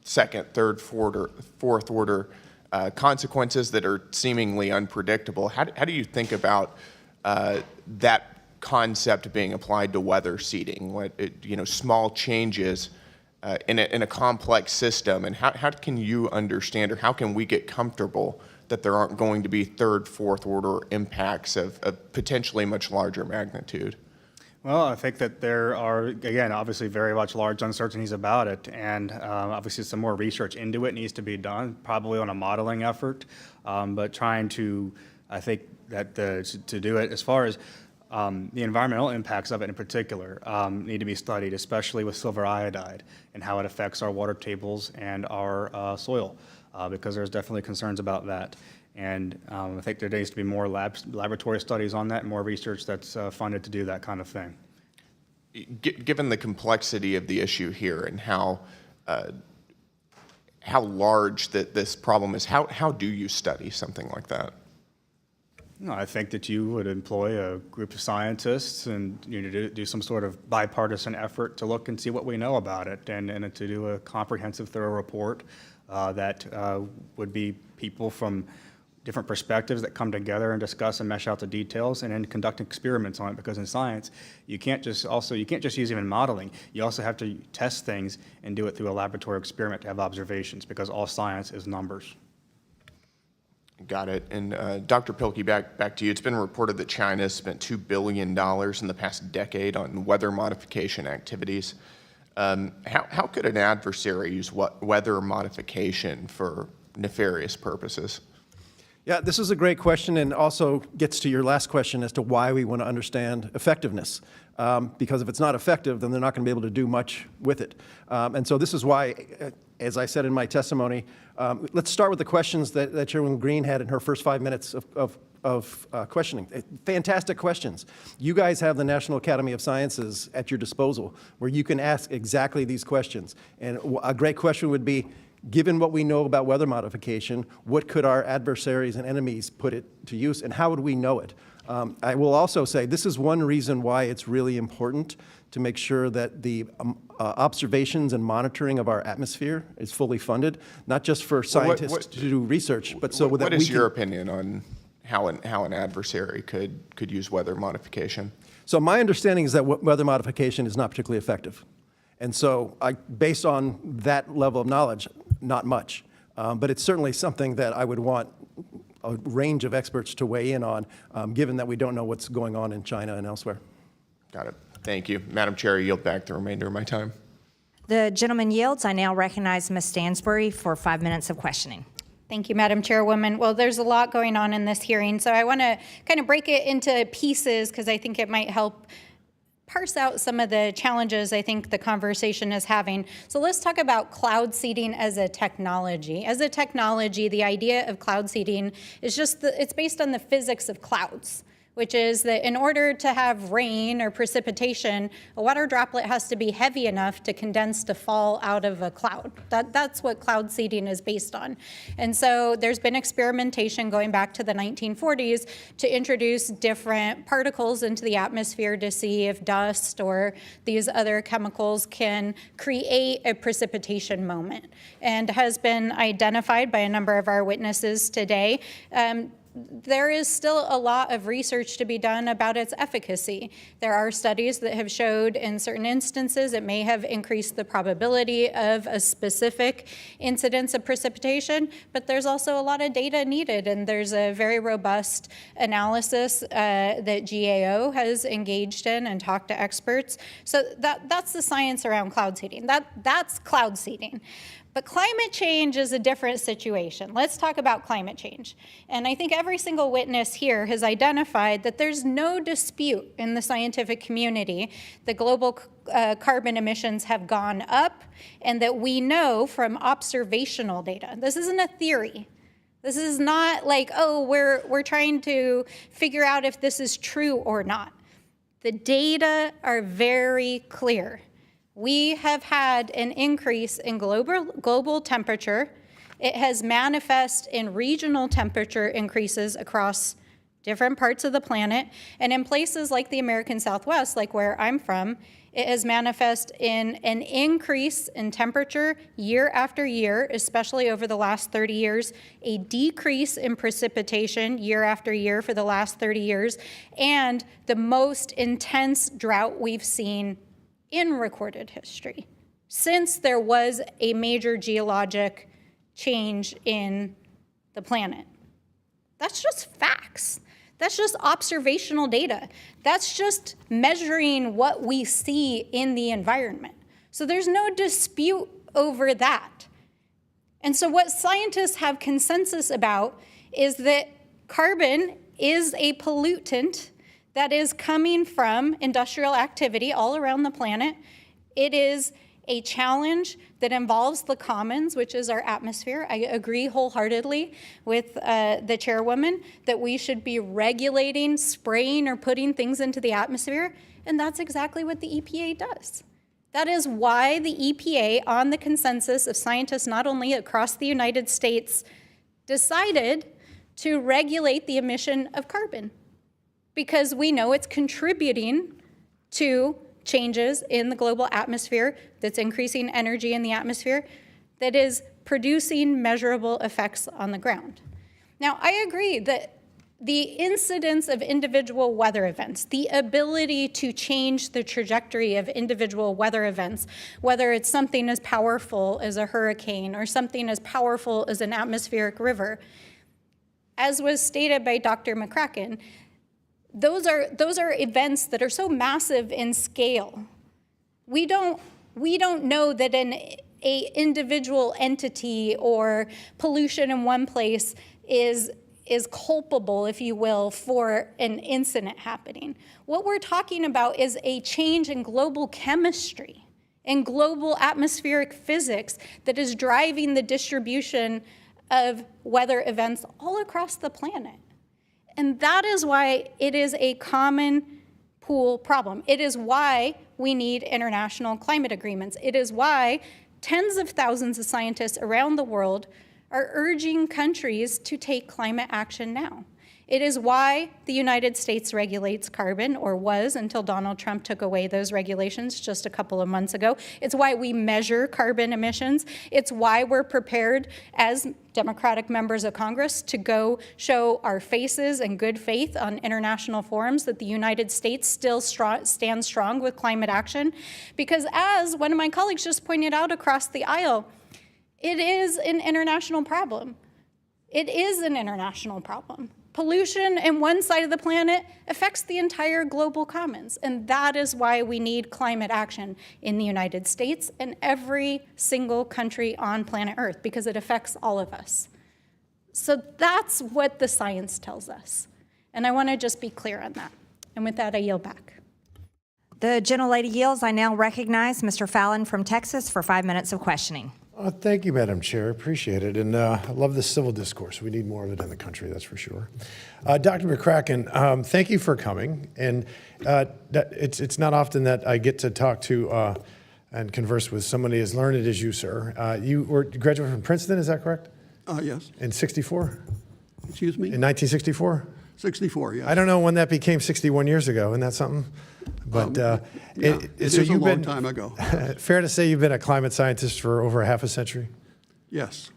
second, third, fourth order consequences that are seemingly unpredictable. How do you think about that concept being applied to weather seeding? Small changes in a complex system, and how can you understand, or how can we get comfortable that there aren't going to be third, fourth order impacts of potentially much larger magnitude? Well, I think that there are, again, obviously very much large uncertainties about it, and obviously some more research into it needs to be done, probably on a modeling effort, but trying to, I think that to do it as far as the environmental impacts of it in particular need to be studied, especially with silver iodide and how it affects our water tables and our soil, because there's definitely concerns about that. And I think there needs to be more laboratory studies on that, and more research that's funded to do that kind of thing. Given the complexity of the issue here and how large that this problem is, how do you study something like that? No, I think that you would employ a group of scientists and do some sort of bipartisan effort to look and see what we know about it, and to do a comprehensive, thorough report that would be people from different perspectives that come together and discuss and mesh out the details, and then conduct experiments on it, because in science, you can't just use even modeling. You also have to test things and do it through a laboratory experiment to have observations, because all science is numbers. Got it. And Dr. Pilkey, back to you. It's been reported that China spent $2 billion in the past decade on weather modification activities. How could an adversary use weather modification for nefarious purposes? Yeah, this is a great question, and also gets to your last question as to why we want to understand effectiveness. Because if it's not effective, then they're not going to be able to do much with it. And so this is why, as I said in my testimony, let's start with the questions that Chairwoman Green had in her first 5 minutes of questioning. Fantastic questions. You guys have the National Academy of Sciences at your disposal, where you can ask exactly these questions. And a great question would be, given what we know about weather modification, what could our adversaries and enemies put it to use, and how would we know it? I will also say this is one reason why it's really important to make sure that the observations and monitoring of our atmosphere is fully funded, not just for scientists to do research, but so that we can... What is your opinion on how an adversary could use weather modification? So my understanding is that weather modification is not particularly effective. And so based on that level of knowledge, not much. But it's certainly something that I would want a range of experts to weigh in on, given that we don't know what's going on in China and elsewhere. Got it. Thank you. Madam Chair, I yield back the remainder of my time. The gentleman yields. I now recognize Ms. Stansbury for 5 minutes of questioning. Thank you, Madam Chairwoman. Well, there's a lot going on in this hearing, so I want to kind of break it into pieces because I think it might help parse out some of the challenges I think the conversation is having. So let's talk about cloud seeding as a technology. As a technology, the idea of cloud seeding is it's based on the physics of clouds, which is that in order to have rain or precipitation, a water droplet has to be heavy enough to condense to fall out of a cloud. That's what cloud seeding is based on. And so there's been experimentation going back to the 1940s to introduce different particles into the atmosphere to see if dust or these other chemicals can create a precipitation moment, and has been identified by a number of our witnesses today. There is still a lot of research to be done about its efficacy. There are studies that have showed in certain instances it may have increased the probability of a specific incidence of precipitation, but there's also a lot of data needed, and there's a very robust analysis that GAO has engaged in and talked to experts. So that's the science around cloud seeding. That's cloud seeding. But climate change is a different situation. Let's talk about climate change. And I think every single witness here has identified that there's no dispute in the scientific community that global carbon emissions have gone up, and that we know from observational data. This isn't a theory. This is not like, oh, we're trying to figure out if this is true or not. The data are very clear. We have had an increase in global temperature. It has manifested in regional temperature increases across different parts of the planet. And in places like the American Southwest, like where I'm from, it has manifested in an increase in temperature year after year, especially over the last 30 years, a decrease in precipitation year after year for the last 30 years, and the most intense drought we've seen in recorded history since there was a major geologic change in the planet. That's just facts. That's just observational data. That's just measuring what we see in the environment. So there's no dispute over that. And so what scientists have consensus about is that carbon is a pollutant that is coming from industrial activity all around the planet. It is a challenge that involves the commons, which is our atmosphere. I agree wholeheartedly with the chairwoman that we should be regulating, spraying, or putting things into the atmosphere, and that's exactly what the EPA does. That is why the EPA, on the consensus of scientists not only across the United States, decided to regulate the emission of carbon, because we know it's contributing to changes in the global atmosphere that's increasing energy in the atmosphere. that is producing measurable effects on the ground. Now, I agree that the incidence of individual weather events, the ability to change the trajectory of individual weather events, whether it's something as powerful as a hurricane or something as powerful as an atmospheric river, as was stated by Dr. McCracken, those are events that are so massive in scale. We don't know that a individual entity or pollution in one place is culpable, if you will, for an incident happening. What we're talking about is a change in global chemistry and global atmospheric physics that is driving the distribution of weather events all across the planet. And that is why it is a common pool problem. It is why we need international climate agreements. It is why tens of thousands of scientists around the world are urging countries to take climate action now. It is why the United States regulates carbon, or was until Donald Trump took away those regulations just a couple of months ago. It's why we measure carbon emissions. It's why we're prepared as Democratic members of Congress to go show our faces in good faith on international forums that the United States still stands strong with climate action. Because as one of my colleagues just pointed out across the aisle, it is an international problem. It is an international problem. Pollution in one side of the planet affects the entire global commons, and that is why we need climate action in the United States and every single country on planet Earth, because it affects all of us. So that's what the science tells us, and I want to just be clear on that. And with that, I yield back. The gentlelady yields. I now recognize Mr. Fallon from Texas for 5 minutes of questioning. Thank you, Madam Chair. Appreciate it. And I love this civil discourse. We need more of it in the country, that's for sure. Dr. McCracken, thank you for coming. And it's not often that I get to talk to and converse with somebody as learned as you, sir. You were graduated from Princeton, is that correct? Yes. In 64? Excuse me? In 1964? 64, yes. I don't know when that became 61 years ago. Isn't that something? But it is a long time ago. Fair to say you've been a climate scientist for over half a century? Yes.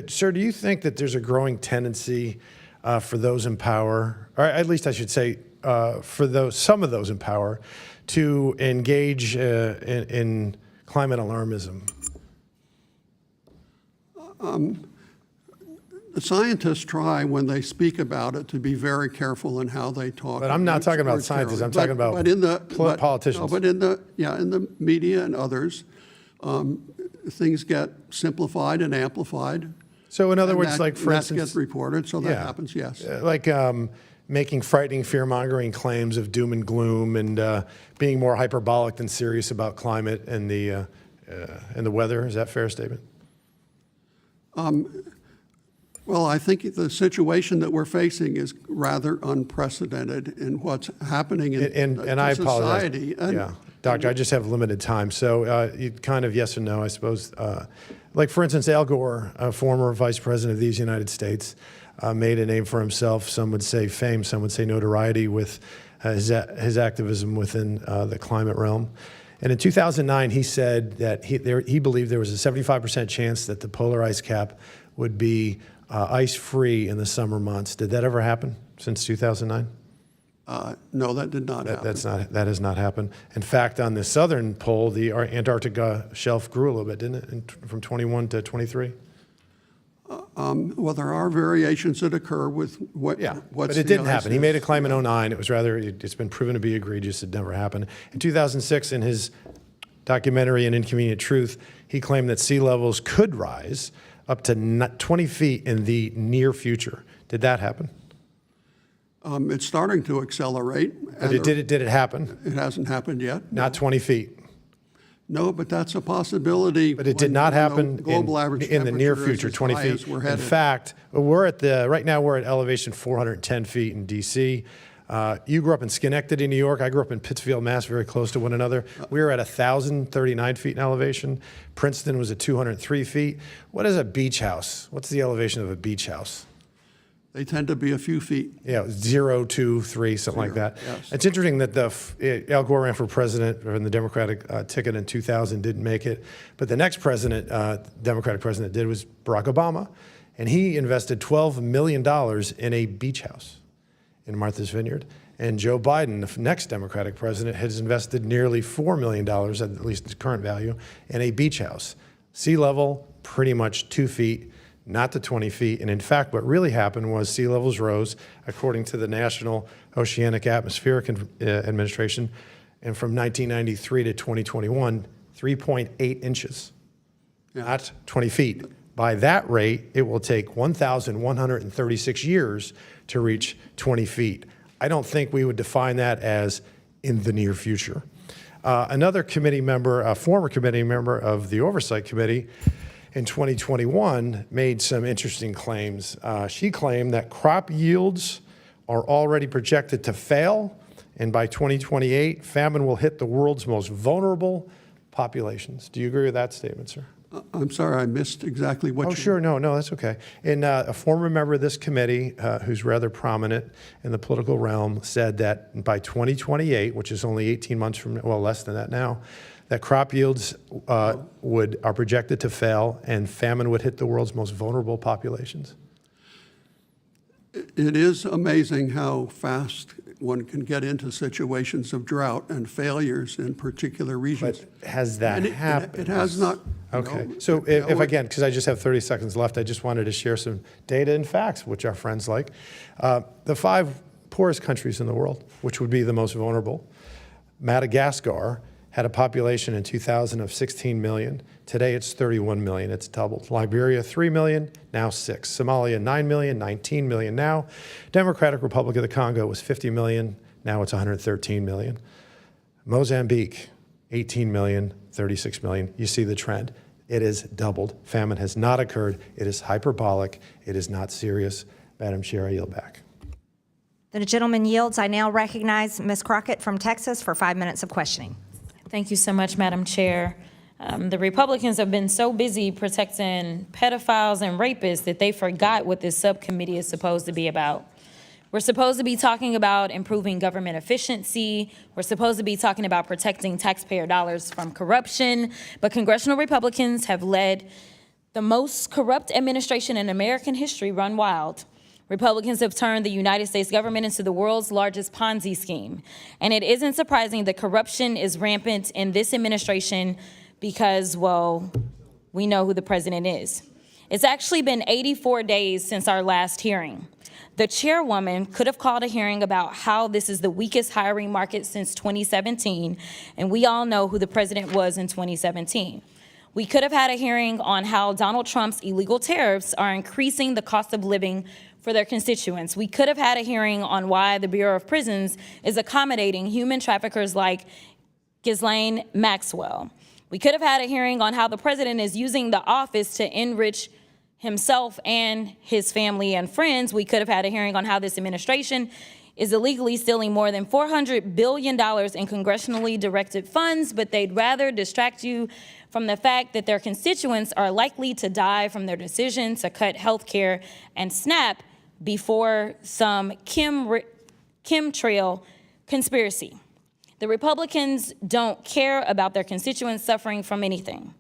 Sir, do you think that there's a growing tendency for those in power, or at least I should say for some of those in power, to engage in climate alarmism? The scientists try, when they speak about it, to be very careful in how they talk. But I'm not talking about scientists. I'm talking about politicians. No, but in the media and others, things get simplified and amplified. So in other words, like for instance, that gets reported. So that happens. Yes. Like making frightening, fear-mongering claims of doom and gloom, and being more hyperbolic than serious about climate and the weather. Is that a fair statement? Well, I think the situation that we're facing is rather unprecedented in what's happening in I society. Apologize. Yeah, Doctor, I just have limited time. So you kind of yes and no, I suppose. Like, for instance, Al Gore, a former vice president of these United States, made a name for himself. Some would say fame, some would say notoriety with his activism within the climate realm. And in 2009, he said that he believed there was a 75% chance that the polar ice cap would be ice-free in the summer months. Did that ever happen since 2009? No, that did not happen. That has not happened. In fact, on the southern pole, the Antarctica shelf grew a little bit, didn't it, from 21 to 23? Well, there are variations that occur with what's but it didn't happen. He made a claim in 2009. It was it's been proven to be egregious. It never happened. In 2006, in his documentary, An Inconvenient Truth, he claimed that sea levels could rise up to 20 feet in the near future. Did that happen? It's starting to accelerate. Did it happen? It hasn't happened yet. Not 20 feet? No, but that's a possibility. But it did not happen global average in the near future, 20 feet. In fact, right now we're at elevation 410 feet in D.C. You grew up in Schenectady, New York. I grew up in Pittsfield, Mass., very close to one another. We were at 1,039 feet in elevation. Princeton was at 203 feet. What is a beach house? What's the elevation of a beach house? They tend to be a few feet. Yeah, 0, 2, 3, something like that. Yes. It's interesting that Al Gore ran for president or in the Democratic ticket in 2000, didn't make it. But the next president, Democratic president, did was Barack Obama. And he invested $12 million in a beach house in Martha's Vineyard. And Joe Biden, the next Democratic president, has invested nearly $4 million, at least its current value, in a beach house. Sea level, pretty much 2 feet, not to 20 feet. And in fact, what really happened was sea levels rose, according to the National Oceanic Atmospheric Administration, and from 1993 to 2021, 3.8 inches, not 20 feet. By that rate, it will take 1,136 years to reach 20 feet. I don't think we would define that as in the near future. Another committee member, a former committee member of the Oversight Committee in 2021 made some interesting claims. She claimed that crop yields are already projected to fail, and by 2028, famine will hit the world's most vulnerable populations. Do you agree with that statement, sir? I'm sorry, I missed exactly what you... Sure, no, that's okay. And a former member of this committee, who's rather prominent in the political realm, said that by 2028, which is only 18 months from, well, less than that now, that crop yields are projected to fail and famine would hit the world's most vulnerable populations. It is amazing how fast one can get into situations of drought and failures in particular regions. But has that happened? It has not. Okay. No. So if again, because I just have 30 seconds left, I just wanted to share some data and facts, which our friends like. The 5 poorest countries in the world, which would be the most vulnerable, Madagascar had a population in 2000 of 16 million. Today it's 31 million, it's doubled. Liberia, 3 million, now 6. Somalia, 9 million, 19 million now. Democratic Republic of the Congo was 50 million, now it's 113 million. Mozambique, 18 million, 36 million. You see the trend. It is doubled. Famine has not occurred. It is hyperbolic. It is not serious. Madam Chair, I yield back. The gentleman yields. I now recognize Ms. Crockett from Texas for 5 minutes of questioning. Thank you so much, Madam Chair. The Republicans have been so busy protecting pedophiles and rapists that they forgot what this subcommittee is supposed to be about. We're supposed to be talking about improving government efficiency. We're supposed to be talking about protecting taxpayer dollars from corruption. But congressional Republicans have led the most corrupt administration in American history run wild. Republicans have turned the United States government into the world's largest Ponzi scheme. And it isn't surprising that corruption is rampant in this administration because, well, we know who the president is. It's actually been 84 days since our last hearing. The chairwoman could have called a hearing about how this is the weakest hiring market since 2017, and we all know who the president was in 2017. We could have had a hearing on how Donald Trump's illegal tariffs are increasing the cost of living for their constituents. We could have had a hearing on why the Bureau of Prisons is accommodating human traffickers like Ghislaine Maxwell. We could have had a hearing on how the president is using the office to enrich himself and his family and friends. We could have had a hearing on how this administration is illegally stealing more than $400 billion in congressionally directed funds, but they'd rather distract you from the fact that their constituents are likely to die from their decision to cut health care and SNAP before some chemtrail conspiracy. The Republicans don't care about their constituents suffering from anything.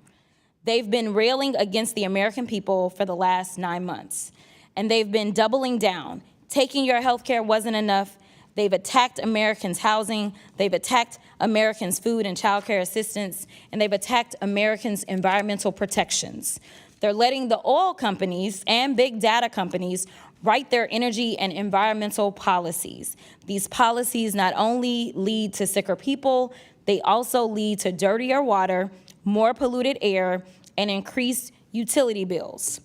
They've been railing against the American people for the last 9 months, and they've been doubling down. Taking your health care wasn't enough. They've attacked Americans' housing. They've attacked Americans' food and child care assistance, and they've attacked Americans' environmental protections. They're letting the oil companies and big data companies write their energy and environmental policies. These policies not only lead to sicker people, they also lead to dirtier water, more polluted air, and increased utility bills.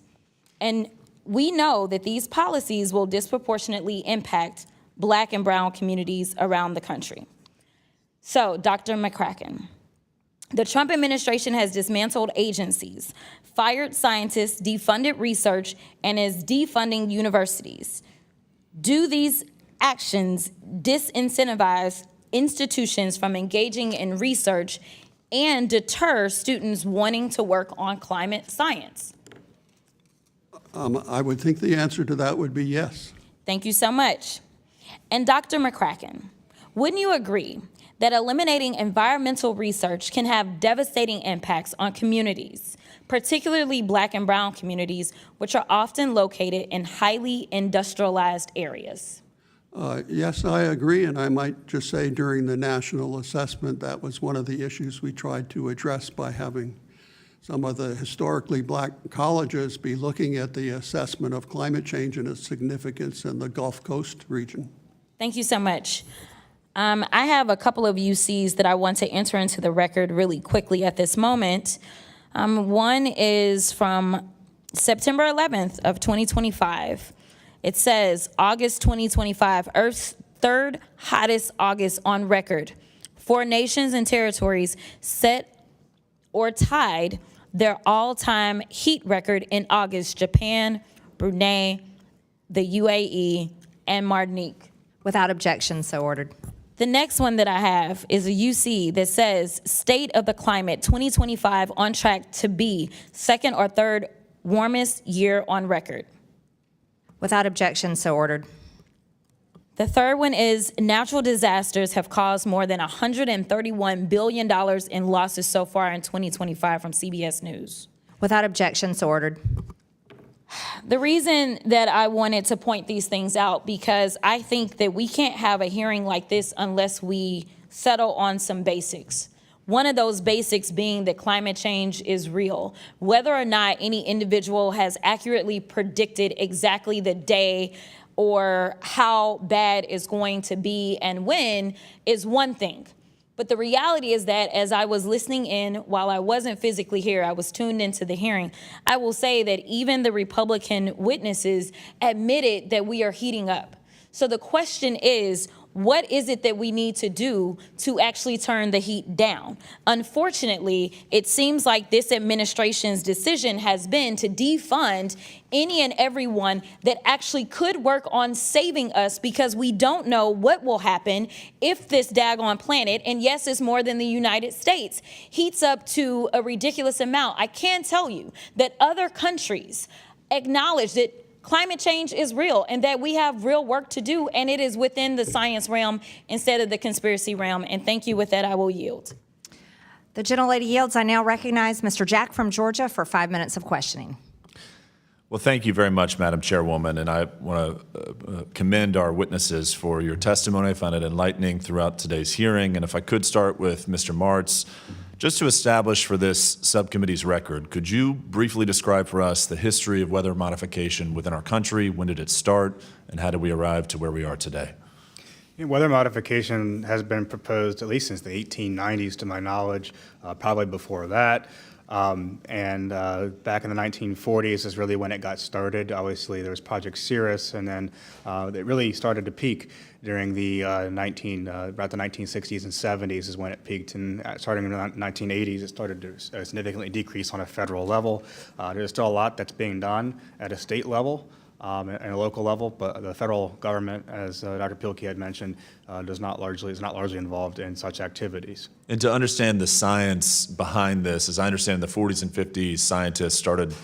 And we know that these policies will disproportionately impact Black and brown communities around the country. So, Dr. McCracken, the Trump administration has dismantled agencies, fired scientists, defunded research, and is defunding universities. Do these actions disincentivize institutions from engaging in research and deter students wanting to work on climate science? I would think the answer to that would be yes. Thank you so much. And Dr. McCracken, wouldn't you agree that eliminating environmental research can have devastating impacts on communities, particularly Black and brown communities, which are often located in highly industrialized areas? Yes, I agree, and I might just say during the national assessment, that was one of the issues we tried to address by having some of the historically Black colleges be looking at the assessment of climate change and its significance in the Gulf Coast region. Thank you so much. I have a couple of UCs that I want to enter into the record really quickly at this moment. One is from September 11th of 2025. It says, August 2025, Earth's third hottest August on record. 4 nations and territories set or tied their all-time heat record in August: Japan, Brunei, the UAE, and Martinique. Without objection, so ordered. The next one that I have is a UC that says, State of the Climate 2025 on track to be second or third warmest year on record. Without objection, so ordered. The third one is natural disasters have caused more than $131 billion in losses so far in 2025 from CBS News. Without objection, so ordered. The reason that I wanted to point these things out, because I think that we can't have a hearing like this unless we settle on some basics. One of those basics being that climate change is real. Whether or not any individual has accurately predicted exactly the day or how bad it's going to be and when is one thing. But the reality is that as I was listening in, while I wasn't physically here, I was tuned into the hearing, I will say that even the Republican witnesses admitted that we are heating up. So the question is, what is it that we need to do to actually turn the heat down? Unfortunately, it seems like this administration's decision has been to defund any and everyone that actually could work on saving us, because we don't know what will happen if this daggone planet, and yes, it's more than the United States, heats up to a ridiculous amount. I can tell you that other countries acknowledge that climate change is real and that we have real work to do, and it is within the science realm instead of the conspiracy realm. And thank you. With that, I will yield. The gentlelady yields. I now recognize Mr. Jack from Georgia for 5 minutes of questioning. Well, thank you very much, Madam Chairwoman, and I want to commend our witnesses for your testimony. I found it enlightening throughout today's hearing, and if I could start with Mr. Martz, just to establish for this subcommittee's record, could you briefly describe for us the history of weather modification within our country? When did it start, and how did we arrive to where we are today? Weather modification has been proposed at least since the 1890s, to my knowledge, probably before that. Back in the 1940s is really when it got started. Obviously, there was Project Cirrus, and then it really started to peak during the about the 1960s and 70s is when it peaked, and starting in the 1980s, it started to significantly decrease on a federal level. There's still a lot that's being done at a state level and a local level, but the federal government, as Dr. Pilkey had mentioned, is not largely involved in such activities. And to understand the science behind this, as I understand, in the 40s and 50s, scientists started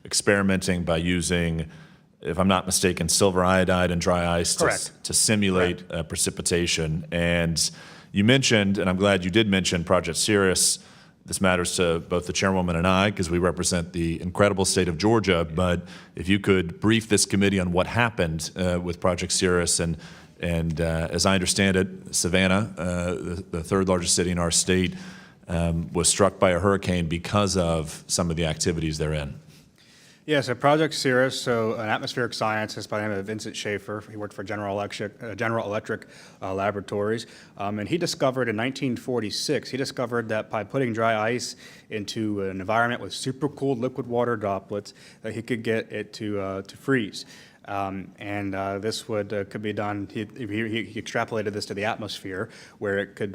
experimenting by using, if I'm not mistaken, silver iodide and dry ice to simulate precipitation. And you mentioned, and I'm glad you did mention, Project Cirrus. This matters to both the chairwoman and I because we represent the incredible state of Georgia. But if you could brief this committee on what happened with Project Cirrus, and as I understand it, Savannah, the third largest city in our state, was struck by a hurricane because of some of the activities therein. Yeah, so Project Cirrus, an atmospheric scientist by the name of Vincent Schaefer. He worked for General Electric Laboratories, and he discovered in 1946, that by putting dry ice into an environment with supercooled liquid water droplets, that he could get it to freeze. This could be done. He extrapolated this to the atmosphere, where it could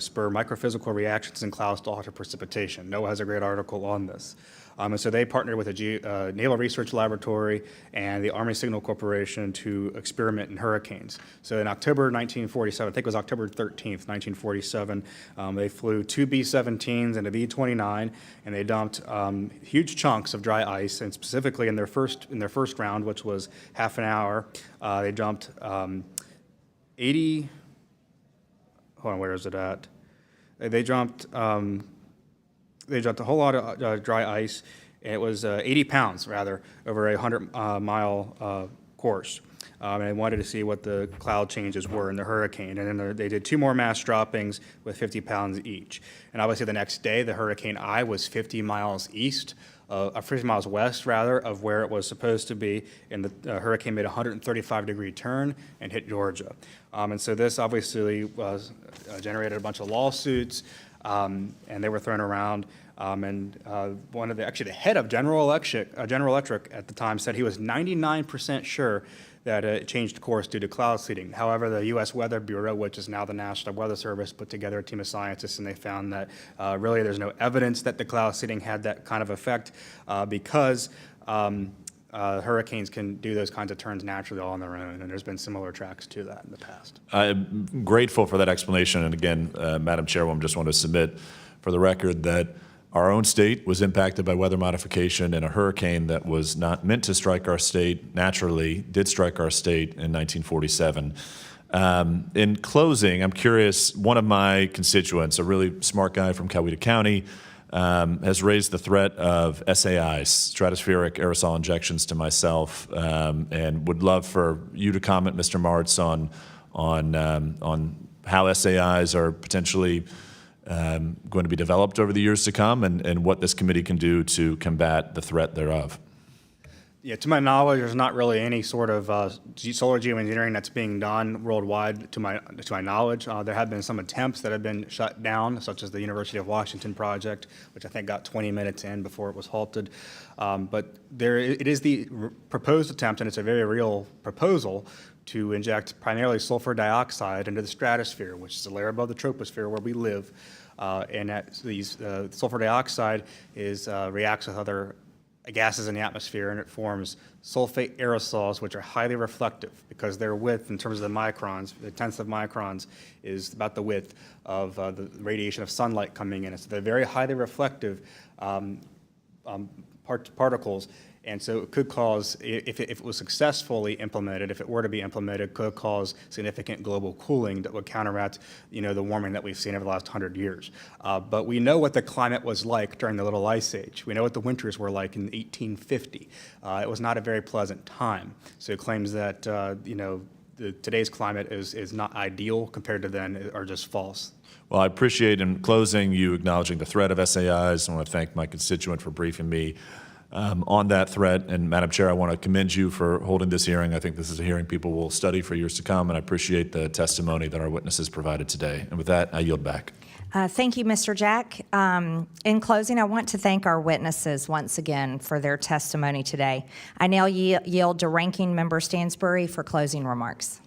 spur microphysical reactions in clouds to alter precipitation. NOAA has a great article on this. And so they partnered with a Naval Research Laboratory and the Army Signal Corporation to experiment in hurricanes. So in October 1947, I think it was October 13th, 1947, they flew 2 B-17s and a B-29, and they dumped huge chunks of dry ice, and specifically in their first round, which was half an hour, they dumped 80, hold on, where is it at? They dumped a whole lot of dry ice, and it was 80 pounds, rather, over a 100-mile course. And they wanted to see what the cloud changes were in the hurricane. And then they did 2 more mass droppings with 50 pounds each. And obviously the next day, the Hurricane I was 50 miles east, 50 miles west, rather, of where it was supposed to be. And the hurricane made a 135-degree turn and hit Georgia. And so this obviously was, generated a bunch of lawsuits, and they were thrown around. Actually the head of General Electric at the time said he was 99% sure that it changed course due to cloud seeding. However, the U.S. Weather Bureau, which is now the National Weather Service, put together a team of scientists, and they found that really there's no evidence that the cloud seeding had that kind of effect because hurricanes can do those kinds of turns naturally all on their own, and there's been similar tracks to that in the past. I'm grateful for that explanation. And again, Madam Chairwoman, just want to submit for the record that our own state was impacted by weather modification, and a hurricane that was not meant to strike our state naturally did strike our state in 1947. In closing, I'm curious, one of my constituents, a really smart guy from Coweta County, has raised the threat of SAIs, stratospheric aerosol injections, to myself, and would love for you to comment, Mr. Martz, on how SAIs are potentially going to be developed over the years to come, and what this committee can do to combat the threat thereof. Yeah, to my knowledge, there's not really any sort of solar geoengineering that's being done worldwide. To my knowledge, there have been some attempts that have been shut down, such as the University of Washington project, which I think got 20 minutes in before it was halted. But it is the proposed attempt, and it's a very real proposal, to inject primarily sulfur dioxide into the stratosphere, which is a layer above the troposphere where we live. And sulfur dioxide reacts with other gases in the atmosphere, and it forms sulfate aerosols, which are highly reflective because their width, in terms of the microns, the tenths of microns, is about the width of the radiation of sunlight coming in. And so they're very highly reflective particles. And so it could cause, if it was successfully implemented, if it were to be implemented, could cause significant global cooling that would counteract, the warming that we've seen over the last 100 years. But we know what the climate was like during the Little Ice Age. We know what the winters were like in 1850. It was not a very pleasant time. So claims that, today's climate is not ideal compared to then are just false. Well, I appreciate, in closing, you acknowledging the threat of SAIs. I want to thank my constituent for briefing me on that threat. And Madam Chair, I want to commend you for holding this hearing. I think this is a hearing people will study for years to come, and I appreciate the testimony that our witnesses provided today. And with that, I yield back. Thank you, Mr. Jack. In closing, I want to thank our witnesses once again for their testimony today. I now yield to Ranking Member Stansbury for closing remarks.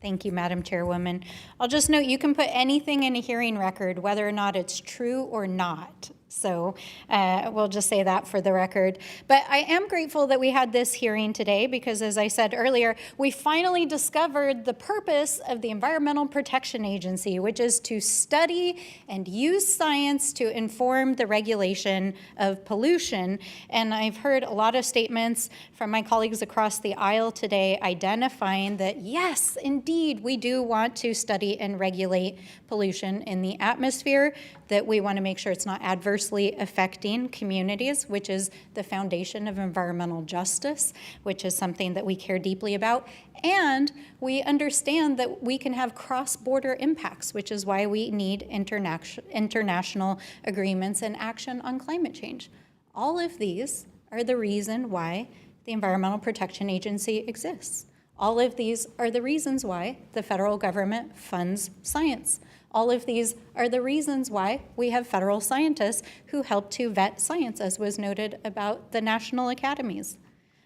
Thank you, Madam Chairwoman. I'll just note you can put anything in a hearing record, whether or not it's true or not. So we'll just say that for the record. But I am grateful that we had this hearing today because, as I said earlier, we finally discovered the purpose of the Environmental Protection Agency, which is to study and use science to inform the regulation of pollution. And I've heard a lot of statements from my colleagues across the aisle today identifying that, yes, indeed, we do want to study and regulate pollution in the atmosphere, that we want to make sure it's not adversely affecting communities, which is the foundation of environmental justice, which is something that we care deeply about. And we understand that we can have cross-border impacts, which is why we need international agreements and action on climate change. All of these are the reason why the Environmental Protection Agency exists. All of these are the reasons why the federal government funds science. All of these are the reasons why we have federal scientists who help to vet science, as was noted about the national academies.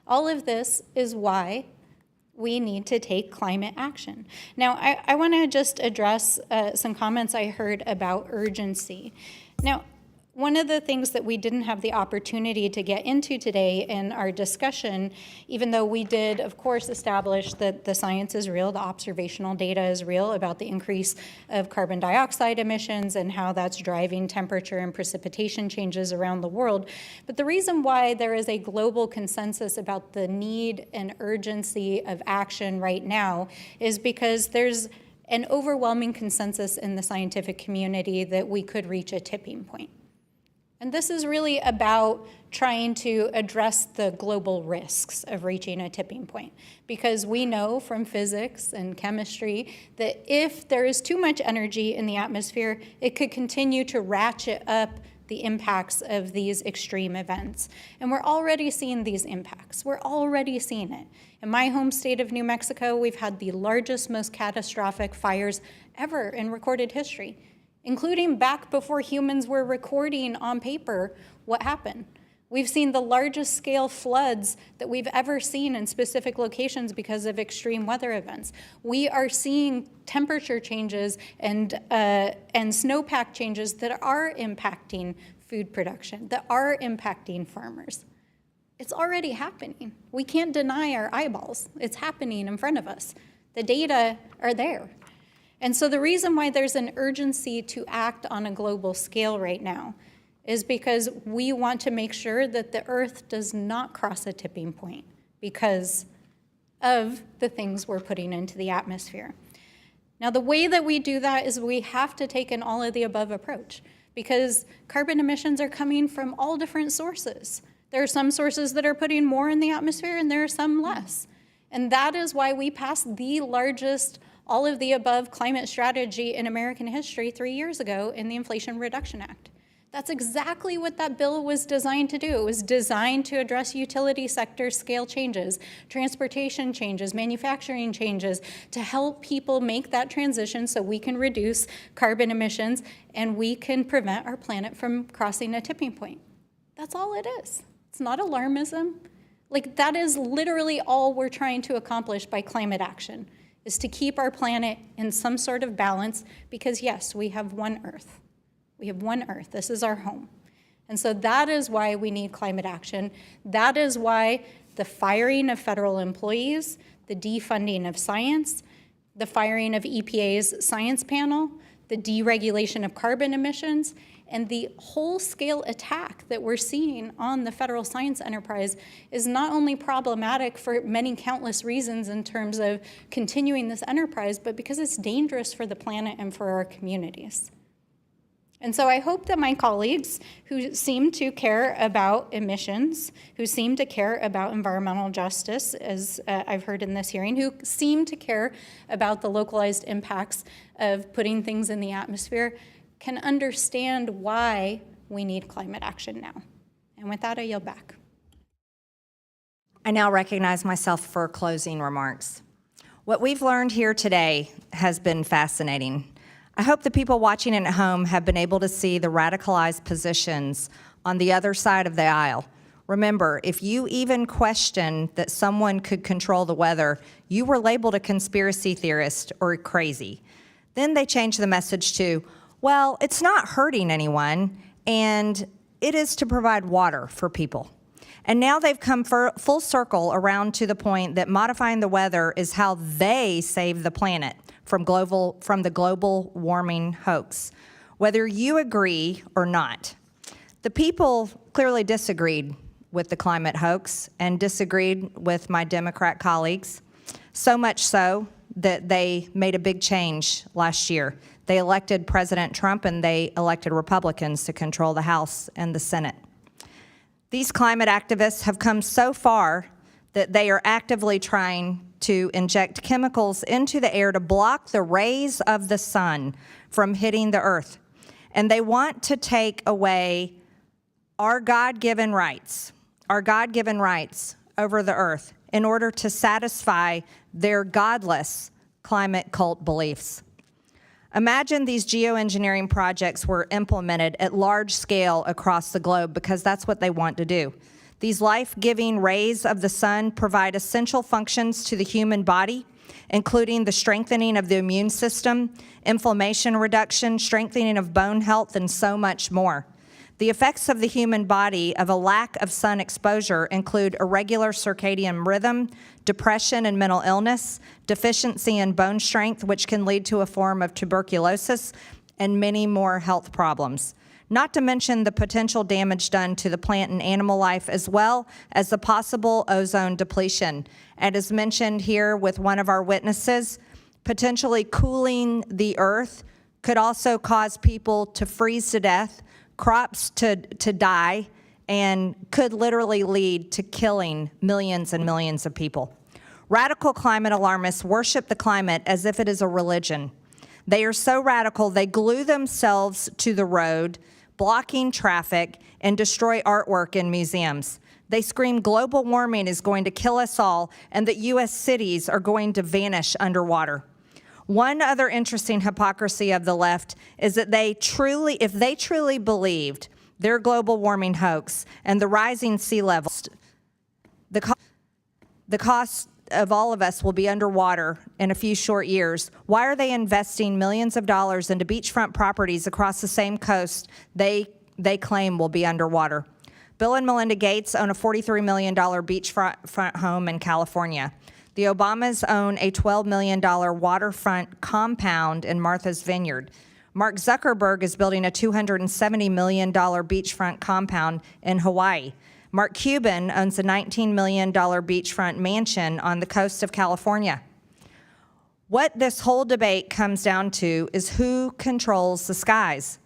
All of this is why we need to take climate action. Now, I want to just address some comments I heard about urgency. Now, One of the things that we didn't have the opportunity to get into today in our discussion, even though we did, of course, establish that the science is real, the observational data is real about the increase of carbon dioxide emissions and how that's driving temperature and precipitation changes around the world. But the reason why there is a global consensus about the need and urgency of action right now is because there's an overwhelming consensus in the scientific community that we could reach a tipping point. And this is really about trying to address the global risks of reaching a tipping point. Because we know from physics and chemistry that if there is too much energy in the atmosphere, it could continue to ratchet up the impacts of these extreme events. And we're already seeing these impacts. We're already seeing it. In my home state of New Mexico, we've had the largest, most catastrophic fires ever in recorded history, including back before humans were recording on paper what happened. We've seen the largest scale floods that we've ever seen in specific locations because of extreme weather events. We are seeing temperature changes and snowpack changes that are impacting food production, that are impacting farmers. It's already happening. We can't deny our eyeballs. It's happening in front of us. The data are there. And so the reason why there's an urgency to act on a global scale right now is because we want to make sure that the Earth does not cross a tipping point because of the things we're putting into the atmosphere. Now, the way that we do that is we have to take an all of the above approach because carbon emissions are coming from all different sources. There are some sources that are putting more in the atmosphere and there are some less. And that is why we passed the largest all of the above climate strategy in American history 3 years ago in the Inflation Reduction Act. That's exactly what that bill was designed to do. It was designed to address utility sector scale changes, transportation changes, manufacturing changes, to help people make that transition so we can reduce carbon emissions and we can prevent our planet from crossing a tipping point. That's all it is. It's not alarmism. Like, that is literally all we're trying to accomplish by climate action, is to keep our planet in some sort of balance because, yes, we have one Earth. We have one Earth. This is our home. And so that is why we need climate action. That is why the firing of federal employees, the defunding of science, the firing of EPA's science panel, the deregulation of carbon emissions, and the whole-scale attack that we're seeing on the federal science enterprise is not only problematic for many countless reasons in terms of continuing this enterprise, but because it's dangerous for the planet and for our communities. And so I hope that my colleagues who seem to care about emissions, who seem to care about environmental justice, as I've heard in this hearing, who seem to care about the localized impacts of putting things in the atmosphere, can understand why we need climate action now. And with that, I yield back. I now recognize myself for closing remarks. What we've learned here today has been fascinating. I hope the people watching at home have been able to see the radicalized positions on the other side of the aisle. Remember, if you even question that someone could control the weather, you were labeled a conspiracy theorist or crazy. Then they changed the message to, well, it's not hurting anyone, and it is to provide water for people. And now they've come full circle around to the point that modifying the weather is how they save the planet from the global warming hoax, whether you agree or not. The people clearly disagreed with the climate hoax and disagreed with my Democrat colleagues, so much so that they made a big change last year. They elected President Trump and they elected Republicans to control the House and the Senate. These climate activists have come so far that they are actively trying to inject chemicals into the air to block the rays of the sun from hitting the earth. And they want to take away our God-given rights over the earth in order to satisfy their godless climate cult beliefs. Imagine these geoengineering projects were implemented at large scale across the globe, because that's what they want to do. These life-giving rays of the sun provide essential functions to the human body, including the strengthening of the immune system, inflammation reduction, strengthening of bone health, and so much more. The effects of the human body of a lack of sun exposure include irregular circadian rhythm, depression and mental illness, deficiency in bone strength, which can lead to a form of tuberculosis, and many more health problems. Not to mention the potential damage done to the plant and animal life, as well as the possible ozone depletion. And as mentioned here with one of our witnesses, potentially cooling the earth could also cause people to freeze to death, crops to die, and could literally lead to killing millions and millions of people. Radical climate alarmists worship the climate as if it is a religion. They are so radical, they glue themselves to the road, blocking traffic, and destroy artwork in museums. They scream global warming is going to kill us all and that U.S. cities are going to vanish underwater. One other interesting hypocrisy of the left is that if they truly believed their global warming hoax and the rising sea levels, the cost of all of us will be underwater in a few short years. Why are they investing millions of dollars into beachfront properties across the same coast they claim will be underwater? Bill and Melinda Gates own a $43 million beachfront home in California. The Obamas own a $12 million waterfront compound in Martha's Vineyard. Mark Zuckerberg is building a $270 million beachfront compound in Hawaii. Mark Cuban owns a $19 million beachfront mansion on the coast of California. What this whole debate comes down to is who controls the skies.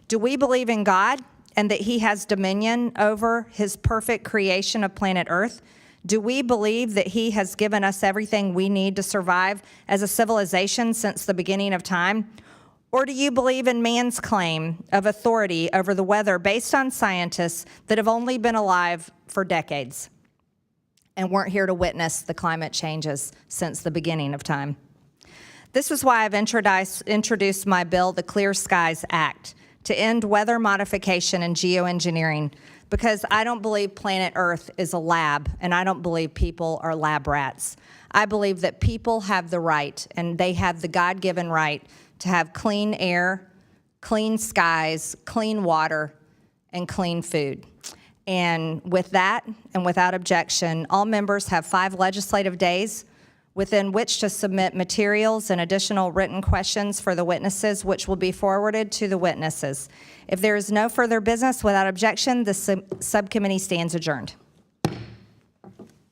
Do we believe in God and that he has dominion over his perfect creation of planet Earth? Do we believe that he has given us everything we need to survive as a civilization since the beginning of time? Or do you believe in man's claim of authority over the weather based on scientists that have only been alive for decades and weren't here to witness the climate changes since the beginning of time? This is why I've introduced my bill, the Clear Skies Act, to end weather modification and geoengineering, because I don't believe planet Earth is a lab, and I don't believe people are lab rats. I believe that people have the right, and they have the God-given right, to have clean air, clean skies, clean water, and clean food. And with that, and without objection, all members have 5 legislative days within which to submit materials and additional written questions for the witnesses, which will be forwarded to the witnesses. If there is no further business without objection, the subcommittee stands adjourned.